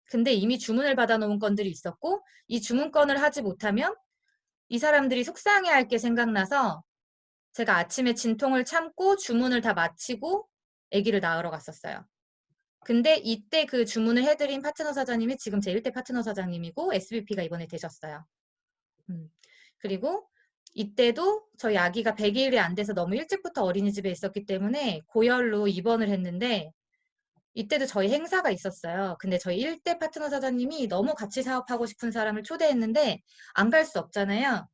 근데 이미 주문을 받아놓은 건들이 있었고, 이 주문건을 하지 못하면 이 사람들이 속상해할 게 생각나서 제가 아침에 진통을 참고 주문을 다 마치고 아기를 낳으러 갔었어요. 근데 이때 그 주문을 해드린 파트너 사장님이 지금 제 1대 파트너 사장님이고 SVP가 이번에 되셨어요. 그리고 이때도 저희 아기가 100일이 안 돼서 너무 일찍부터 어린이집에 있었기 때문에 고열로 입원을 했는데 이때도 저희 행사가 있었어요. 근데 저희 1대 파트너 사장님이 너무 같이 사업하고 싶은 사람을 초대했는데 안 갈 수 없잖아요.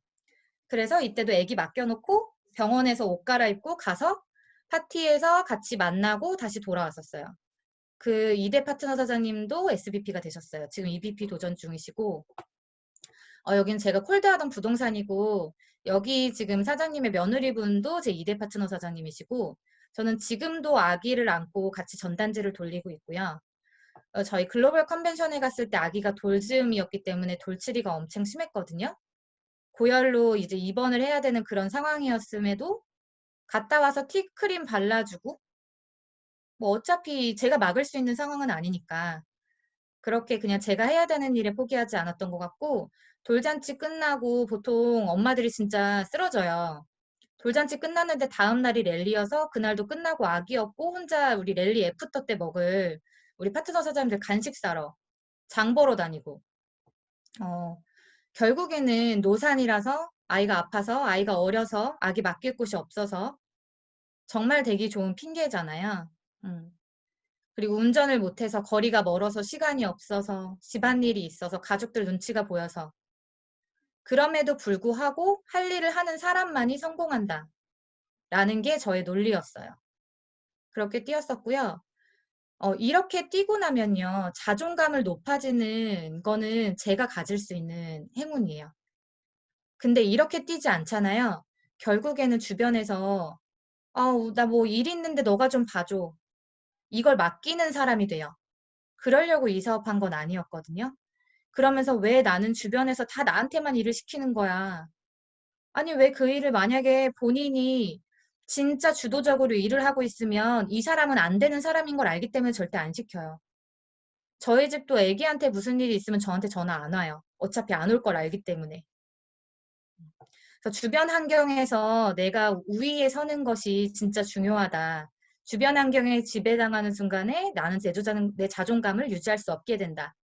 그래서 이때도 아기 맡겨놓고 병원에서 옷 갈아입고 가서 파티에서 같이 만나고 다시 돌아왔었어요. 그 2대 파트너 사장님도 SVP가 되셨어요. 지금 EVP 도전 중이시고 여기는 제가 콜드하던 부동산이고 여기 지금 사장님의 며느리분도 제 2대 파트너 사장님이시고 저는 지금도 아기를 안고 같이 전단지를 돌리고 있고요. 저희 글로벌 컨벤션에 갔을 때 아기가 돌즈음이었기 때문에 돌치리가 엄청 심했거든요. 고열로 이제 입원을 해야 되는 그런 상황이었음에도 갔다 와서 티크림 발라주고 뭐 어차피 제가 막을 수 있는 상황은 아니니까 그렇게 그냥 제가 해야 되는 일에 포기하지 않았던 것 같고 돌잔치 끝나고 보통 엄마들이 진짜 쓰러져요. 돌잔치 끝났는데 다음 날이 랠리여서 그날도 끝나고 아기 없고 혼자 우리 랠리 애프터 때 먹을 우리 파트너 사장님들 간식 사러 장 보러 다니고 결국에는 노산이라서 아이가 아파서 아이가 어려서 아기 맡길 곳이 없어서 정말 되기 좋은 핑계잖아요. 그리고 운전을 못해서 거리가 멀어서 시간이 없어서 집안일이 있어서 가족들 눈치가 보여서 그럼에도 불구하고 할 일을 하는 사람만이 성공한다. 라는 게 저의 논리였어요. 그렇게 뛰었었고요. 이렇게 뛰고 나면요. 자존감을 높아지는 거는 제가 가질 수 있는 행운이에요. 근데 이렇게 뛰지 않잖아요. 결국에는 주변에서 나 뭐 일 있는데 너가 좀 봐줘. 이걸 맡기는 사람이 돼요. 그러려고 이 사업한 건 아니었거든요. 그러면서 왜 나는 주변에서 다 나한테만 일을 시키는 거야. 아니 왜 그 일을 만약에 본인이 진짜 주도적으로 일을 하고 있으면 이 사람은 안 되는 사람인 걸 알기 때문에 절대 안 시켜요. 저희 집도 애기한테 무슨 일이 있으면 저한테 전화 안 와요. 어차피 안 올 걸 알기 때문에. 그래서 주변 환경에서 내가 우위에 서는 것이 진짜 중요하다. 주변 환경에 지배당하는 순간에 나는 내 자존감을 유지할 수 없게 된다.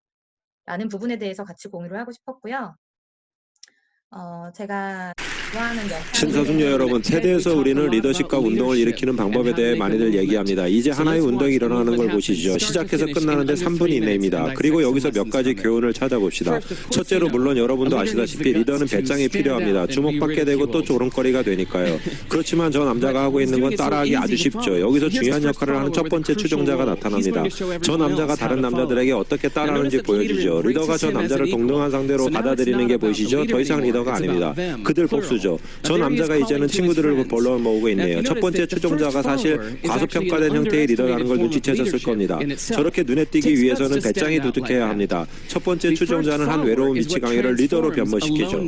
라는 부분에 대해서 같이 공유를 하고 싶었고요. 제가 좋아하는 심사숙녀 여러분, 테드에서 우리는 리더십과 운동을 일으키는 방법에 대해 많이들 얘기합니다. 이제 하나의 운동이 일어나는 걸 보시죠. 시작해서 끝나는데 3분 이내입니다. 그리고 여기서 몇 가지 교훈을 찾아봅시다. 첫째로 물론 여러분도 아시다시피 리더는 배짱이 필요합니다. 주목받게 되고 또 조롱거리가 되니까요. 그렇지만 저 남자가 하고 있는 건 따라하기 아주 쉽죠. 여기서 중요한 역할을 하는 첫 번째 추종자가 나타납니다. 저 남자가 다른 남자들에게 어떻게 따라하는지 보여주죠. 리더가 저 남자를 동등한 상대로 받아들이는 게 보이시죠? 더 이상 리더가 아닙니다. 그들 복수죠. 저 남자가 이제는 친구들을 벌러 모으고 있네요. 첫 번째 추종자가 사실 과소평가된 형태의 리더라는 걸 눈치채셨을 겁니다. 저렇게 눈에 띄기 위해서는 배짱이 두둑해야 합니다. 첫 번째 추종자는 한 외로운 미치광이를 리더로 변모시키죠.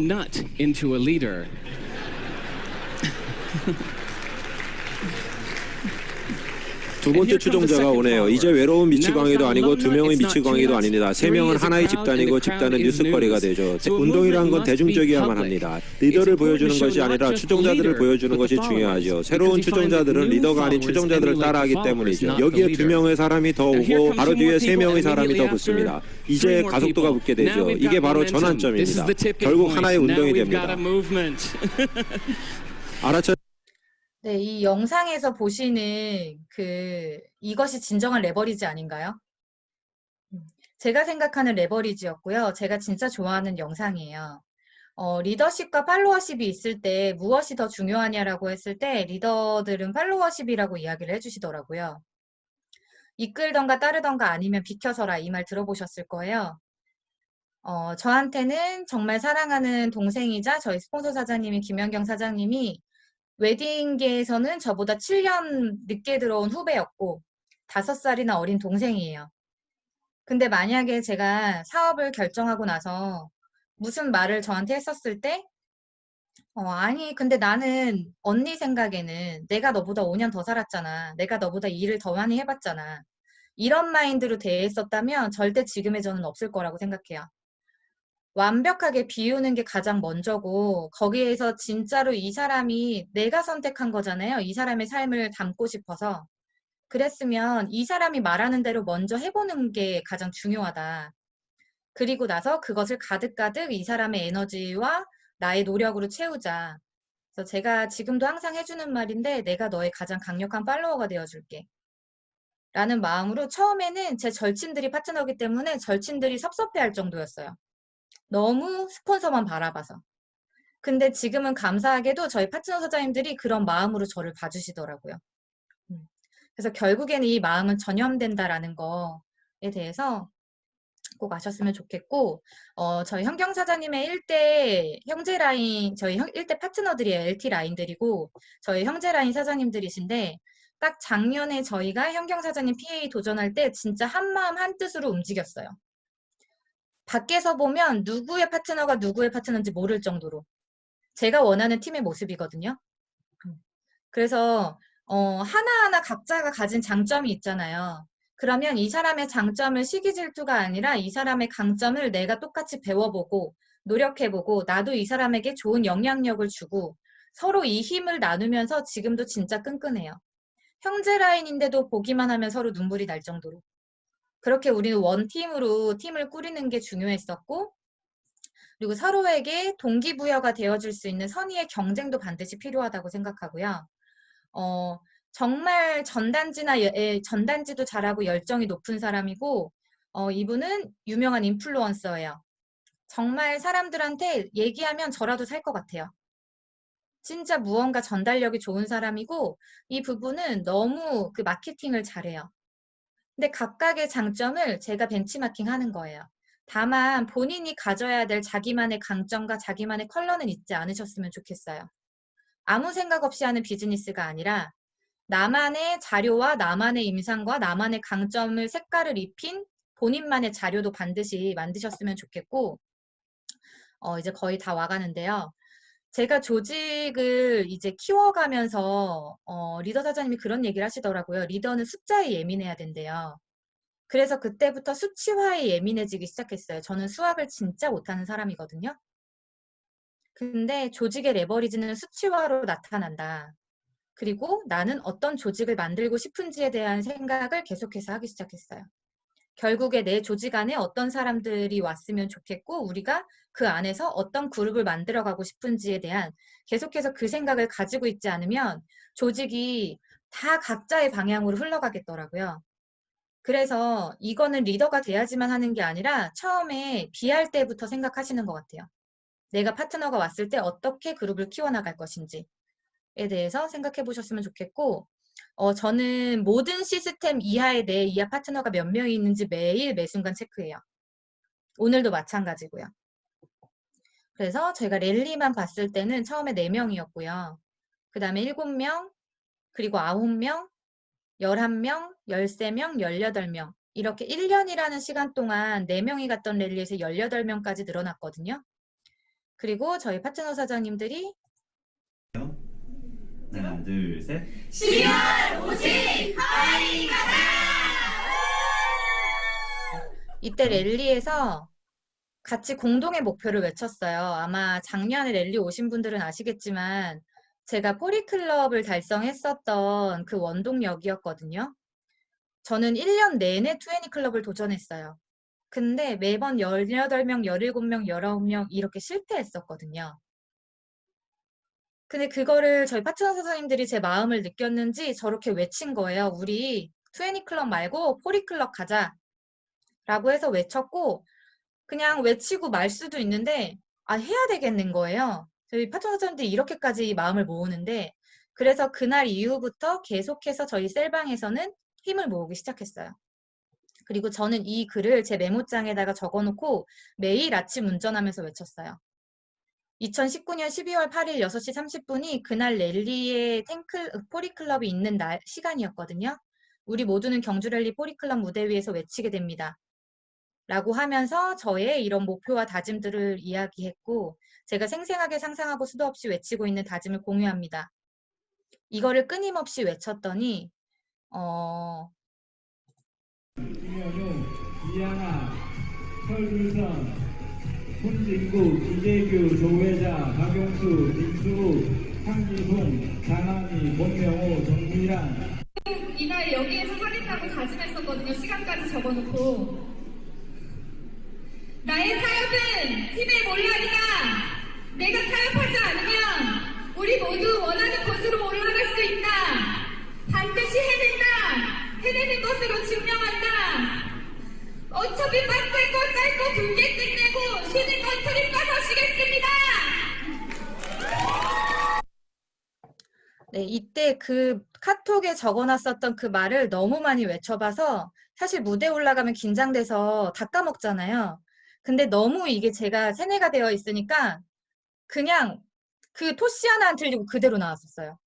두 번째 추종자가 오네요. 이제 외로운 미치광이도 아니고 두 명의 미치광이도 아닙니다. 세 명은 하나의 집단이고 집단은 뉴스거리가 되죠. 운동이란 건 대중적이어야만 합니다. 리더를 보여주는 것이 아니라 추종자들을 보여주는 것이 중요하죠. 새로운 추종자들은 리더가 아닌 추종자들을 따라하기 때문이죠. 여기에 두 명의 사람이 더 오고 바로 뒤에 세 명의 사람이 더 붙습니다. 이제 가속도가 붙게 되죠. 이게 바로 전환점입니다. 결국 하나의 운동이 됩니다. 알았죠? 네, 이 영상에서 보시는 이것이 진정한 레버리지 아닌가요? 제가 생각하는 레버리지였고요. 제가 진짜 좋아하는 영상이에요. 리더십과 팔로워십이 있을 때 무엇이 더 중요하냐라고 했을 때 리더들은 팔로워십이라고 이야기를 해주시더라고요. 이끌던가 따르던가 아니면 비켜서라 이 말 들어보셨을 거예요. 저한테는 정말 사랑하는 동생이자 저희 스폰서 사장님이 김연경 사장님이 웨딩계에서는 저보다 7년 늦게 들어온 후배였고 5살이나 어린 동생이에요. 근데 만약에 제가 사업을 결정하고 나서 무슨 말을 저한테 했었을 때 아니 근데 나는 언니 생각에는 내가 너보다 5년 더 살았잖아. 내가 너보다 일을 더 많이 해봤잖아. 이런 마인드로 대했었다면 절대 지금의 저는 없을 거라고 생각해요. 완벽하게 비우는 게 가장 먼저고 거기에서 진짜로 이 사람이 내가 선택한 거잖아요. 이 사람의 삶을 담고 싶어서. 그랬으면 이 사람이 말하는 대로 먼저 해보는 게 가장 중요하다. 그리고 나서 그것을 가득가득 이 사람의 에너지와 나의 노력으로 채우자. 그래서 제가 지금도 항상 해주는 말인데 내가 너의 가장 강력한 팔로워가 되어줄게. 라는 마음으로 처음에는 제 절친들이 파트너기 때문에 절친들이 섭섭해할 정도였어요. 너무 스폰서만 바라봐서. 근데 지금은 감사하게도 저희 파트너 사장님들이 그런 마음으로 저를 봐주시더라고요. 그래서 결국에는 이 마음은 전염된다라는 거에 대해서 꼭 아셨으면 좋겠고, 저희 현경 사장님의 일대 형제 라인, 저희 일대 파트너들이에요. LT 라인들이고, 저희 형제 라인 사장님들이신데, 딱 작년에 저희가 현경 사장님 PA 도전할 때 진짜 한마음 한뜻으로 움직였어요. 밖에서 보면 누구의 파트너가 누구의 파트너인지 모를 정도로. 제가 원하는 팀의 모습이거든요. 그래서 하나하나 각자가 가진 장점이 있잖아요. 그러면 이 사람의 장점을 시기 질투가 아니라 이 사람의 강점을 내가 똑같이 배워보고 노력해보고 나도 이 사람에게 좋은 영향력을 주고 서로 이 힘을 나누면서 지금도 진짜 끈끈해요. 형제 라인인데도 보기만 하면 서로 눈물이 날 정도로. 그렇게 우리는 원팀으로 팀을 꾸리는 게 중요했었고 그리고 서로에게 동기부여가 되어줄 수 있는 선의의 경쟁도 반드시 필요하다고 생각하고요. 정말 전단지도 잘하고 열정이 높은 사람이고, 이분은 유명한 인플루언서예요. 정말 사람들한테 얘기하면 저라도 살 것 같아요. 진짜 무언가 전달력이 좋은 사람이고, 이 부분은 너무 그 마케팅을 잘해요. 근데 각각의 장점을 제가 벤치마킹 하는 거예요. 다만 본인이 가져야 될 자기만의 강점과 자기만의 컬러는 잊지 않으셨으면 좋겠어요. 아무 생각 없이 하는 비즈니스가 아니라 나만의 자료와 나만의 임상과 나만의 강점을 색깔을 입힌 본인만의 자료도 반드시 만드셨으면 좋겠고, 이제 거의 다 와가는데요. 제가 조직을 이제 키워가면서, 리더 사장님이 그런 얘기를 하시더라고요. 리더는 숫자에 예민해야 된대요. 그래서 그때부터 수치화에 예민해지기 시작했어요. 저는 수학을 진짜 못하는 사람이거든요. 근데 조직의 레버리지는 수치화로 나타난다. 그리고 나는 어떤 조직을 만들고 싶은지에 대한 생각을 계속해서 하기 시작했어요. 결국에 내 조직 안에 어떤 사람들이 왔으면 좋겠고 우리가 그 안에서 어떤 그룹을 만들어가고 싶은지에 대한 계속해서 그 생각을 가지고 있지 않으면 조직이 다 각자의 방향으로 흘러가겠더라고요. 그래서 이거는 리더가 돼야지만 하는 게 아니라 처음에 비할 때부터 생각하시는 것 같아요. 내가 파트너가 왔을 때 어떻게 그룹을 키워나갈 것인지에 대해서 생각해 보셨으면 좋겠고, 저는 모든 시스템 이하에 내 이하 파트너가 몇 명이 있는지 매일 매순간 체크해요. 오늘도 마찬가지고요. 그래서 제가 랠리만 봤을 때는 처음에 4명이었고요. 그 다음에 7명, 그리고 9명, 11명, 13명, 18명. 이렇게 1년이라는 시간 동안 4명이 갔던 랠리에서 18명까지 늘어났거든요. 그리고 저희 파트너 사장님들이 하나, 둘, 셋. 12월 50 하와이 가자! 이때 랠리에서 같이 공동의 목표를 외쳤어요. 아마 작년에 랠리 오신 분들은 아시겠지만 제가 포리클럽을 달성했었던 그 원동력이었거든요. 저는 1년 내내 20클럽을 도전했어요. 근데 매번 18명, 17명, 19명 이렇게 실패했었거든요. 근데 그거를 저희 파트너 사장님들이 제 마음을 느꼈는지 저렇게 외친 거예요. 우리 20클럽 말고 포리클럽 가자. 라고 해서 외쳤고 그냥 외치고 말 수도 있는데 해야 되겠는 거예요. 저희 파트너 사장님들이 이렇게까지 마음을 모으는데 그래서 그날 이후부터 계속해서 저희 셀방에서는 힘을 모으기 시작했어요. 그리고 저는 이 글을 제 메모장에다가 적어놓고 매일 아침 운전하면서 외쳤어요. 2019년 12월 8일 6시 30분이 그날 랠리의 포리클럽이 있는 시간이었거든요. 우리 모두는 경주랠리 포리클럽 무대 위에서 외치게 됩니다. 라고 하면서 저의 이런 목표와 다짐들을 이야기했고 제가 생생하게 상상하고 수도 없이 외치고 있는 다짐을 공유합니다. 이거를 끊임없이 외쳤더니 김현우, 이하나, 설규선, 손진국, 이재규, 조회자, 박용수, 김수우, 황기송, 장한희, 권명호, 정미란. 이날 여기에서 하겠다고 다짐했었거든요. 시간까지 적어놓고. 나의 타협은 팀의 몰락이다. 내가 타협하지 않으면 우리 모두 원하는 곳으로 올라갈 수 있다. 반드시 해낸다. 해내는 것으로 증명한다. 어차피 빡세고 짧고 굵게 끝내고 쉬는 건 트림과 서시겠습니다. 네, 이때 그 카톡에 적어놨었던 그 말을 너무 많이 외쳐봐서 사실 무대 올라가면 긴장돼서 다 까먹잖아요. 근데 너무 이게 제가 세뇌가 되어 있으니까 그냥 그 토시 하나 안 틀리고 그대로 나왔었어요.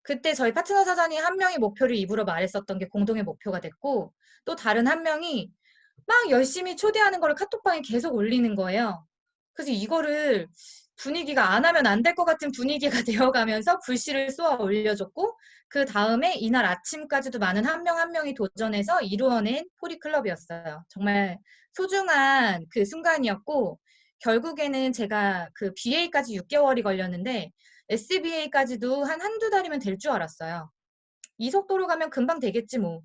그때 저희 파트너 사장님 한 명이 목표를 입으로 말했었던 게 공동의 목표가 됐고, 또 다른 한 명이 막 열심히 초대하는 거를 카톡방에 계속 올리는 거예요. 그래서 이거를 분위기가 안 하면 안 될 것 같은 분위기가 되어가면서 불씨를 쏘아 올려줬고, 그 다음에 이날 아침까지도 많은 한 명 한 명이 도전해서 이루어낸 포리클럽이었어요. 정말 소중한 그 순간이었고, 결국에는 제가 그 BA까지 6개월이 걸렸는데 SBA까지도 한두 달이면 될 줄 알았어요. 이 속도로 가면 금방 되겠지 뭐.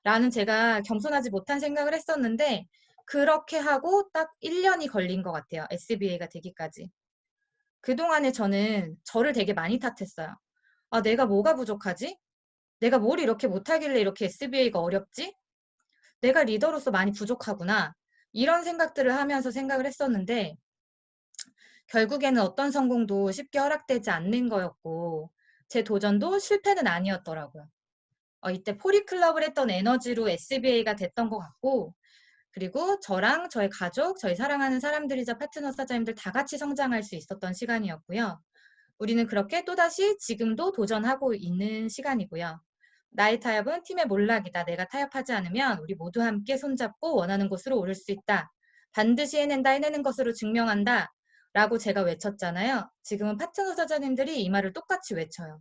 라는 제가 겸손하지 못한 생각을 했었는데 그렇게 하고 딱 1년이 걸린 것 같아요. SBA가 되기까지. 그동안에 저는 저를 되게 많이 탓했어요. 아, 내가 뭐가 부족하지? 내가 뭘 이렇게 못하길래 이렇게 SBA가 어렵지? 내가 리더로서 많이 부족하구나. 이런 생각들을 하면서 생각을 했었는데 결국에는 어떤 성공도 쉽게 허락되지 않는 거였고 제 도전도 실패는 아니었더라고요. 이때 포리클럽을 했던 에너지로 SBA가 됐던 것 같고 그리고 저랑 저의 가족, 저희 사랑하는 사람들이자 파트너 사장님들 다 같이 성장할 수 있었던 시간이었고요. 우리는 그렇게 또다시 지금도 도전하고 있는 시간이고요. 나의 타협은 팀의 몰락이다. 내가 타협하지 않으면 우리 모두 함께 손잡고 원하는 곳으로 오를 수 있다. 반드시 해낸다. 해내는 것으로 증명한다. 라고 제가 외쳤잖아요. 지금은 파트너 사장님들이 이 말을 똑같이 외쳐요.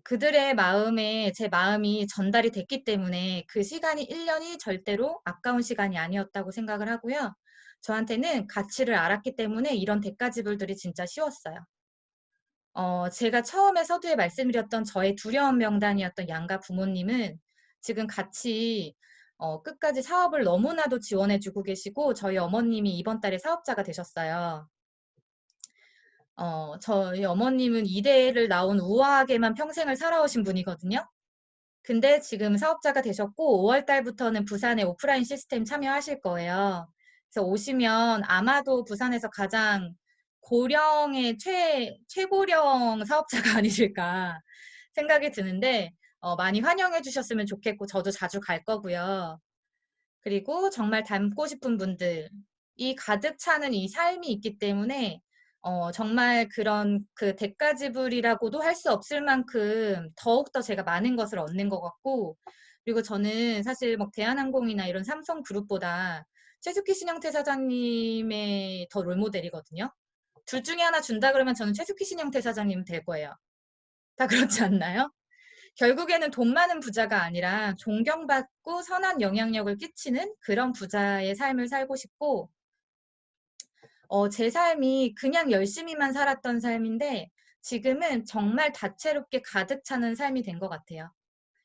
그들의 마음에 제 마음이 전달이 됐기 때문에 그 시간이 1년이 절대로 아까운 시간이 아니었다고 생각을 하고요. 저한테는 가치를 알았기 때문에 이런 대가지불들이 진짜 쉬웠어요. 제가 처음에 서두에 말씀드렸던 저의 두려운 명단이었던 양가 부모님은 지금 같이 끝까지 사업을 너무나도 지원해주고 계시고 저희 어머님이 이번 달에 사업자가 되셨어요. 저희 어머님은 이대를 나온 우아하게만 평생을 살아오신 분이거든요. 근데 지금 사업자가 되셨고 5월 달부터는 부산에 오프라인 시스템 참여하실 거예요. 그래서 오시면 아마도 부산에서 가장 고령의 최고령 사업자가 아니실까 생각이 드는데 많이 환영해 주셨으면 좋겠고 저도 자주 갈 거고요. 그리고 정말 닮고 싶은 분들, 이 가득 차는 이 삶이 있기 때문에 정말 그런 그 대가지불이라고도 할 수 없을 만큼 더욱더 제가 많은 것을 얻는 것 같고 그리고 저는 사실 막 대한항공이나 이런 삼성그룹보다 최숙희 신영태 사장님의 더 롤모델이거든요. 둘 중에 하나 준다 그러면 저는 최숙희 신영태 사장님 될 거예요. 다 그렇지 않나요? 결국에는 돈 많은 부자가 아니라 존경받고 선한 영향력을 끼치는 그런 부자의 삶을 살고 싶고 제 삶이 그냥 열심히만 살았던 삶인데 지금은 정말 다채롭게 가득 차는 삶이 된 것 같아요.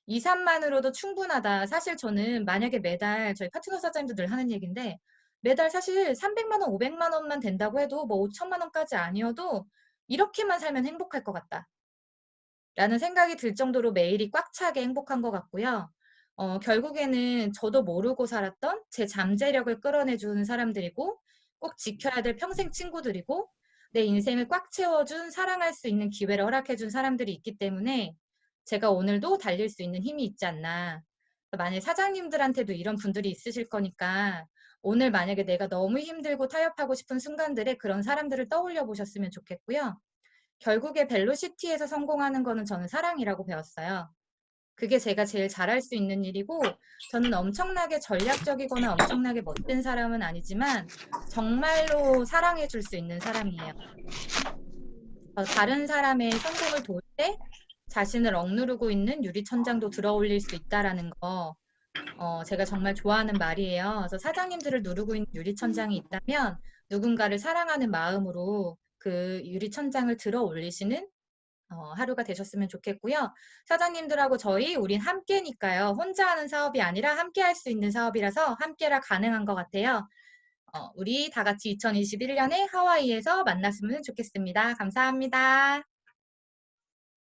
이 삶만으로도 충분하다. 사실 저는 만약에 매달 저희 파트너 사장님도 늘 하는 얘기인데 매달 사실 300만 원, 500만 원만 된다고 해도 뭐 5천만 원까지 아니어도 이렇게만 살면 행복할 것 같다. 라는 생각이 들 정도로 매일이 꽉 차게 행복한 것 같고요. 결국에는 저도 모르고 살았던 제 잠재력을 끌어내주는 사람들이고 꼭 지켜야 될 평생 친구들이고 내 인생을 꽉 채워준 사랑할 수 있는 기회를 허락해준 사람들이 있기 때문에 제가 오늘도 달릴 수 있는 힘이 있지 않나. 만약 사장님들한테도 이런 분들이 있으실 거니까 오늘 만약에 내가 너무 힘들고 타협하고 싶은 순간들에 그런 사람들을 떠올려 보셨으면 좋겠고요. 결국에 벨로시티에서 성공하는 거는 저는 사랑이라고 배웠어요. 그게 제가 제일 잘할 수 있는 일이고 저는 엄청나게 전략적이거나 엄청나게 멋진 사람은 아니지만 정말로 사랑해 줄 수 있는 사람이에요. 다른 사람의 성공을 도울 때 자신을 억누르고 있는 유리천장도 들어올릴 수 있다라는 거 제가 정말 좋아하는 말이에요. 그래서 사장님들을 누르고 있는 유리천장이 있다면 누군가를 사랑하는 마음으로 그 유리천장을 들어 올리시는 하루가 되셨으면 좋겠고요. 사장님들하고 우린 함께니까요. 혼자 하는 사업이 아니라 함께 할 수 있는 사업이라서 함께라 가능한 것 같아요. 우리 다 같이 2021년에 하와이에서 만났으면 좋겠습니다. 감사합니다.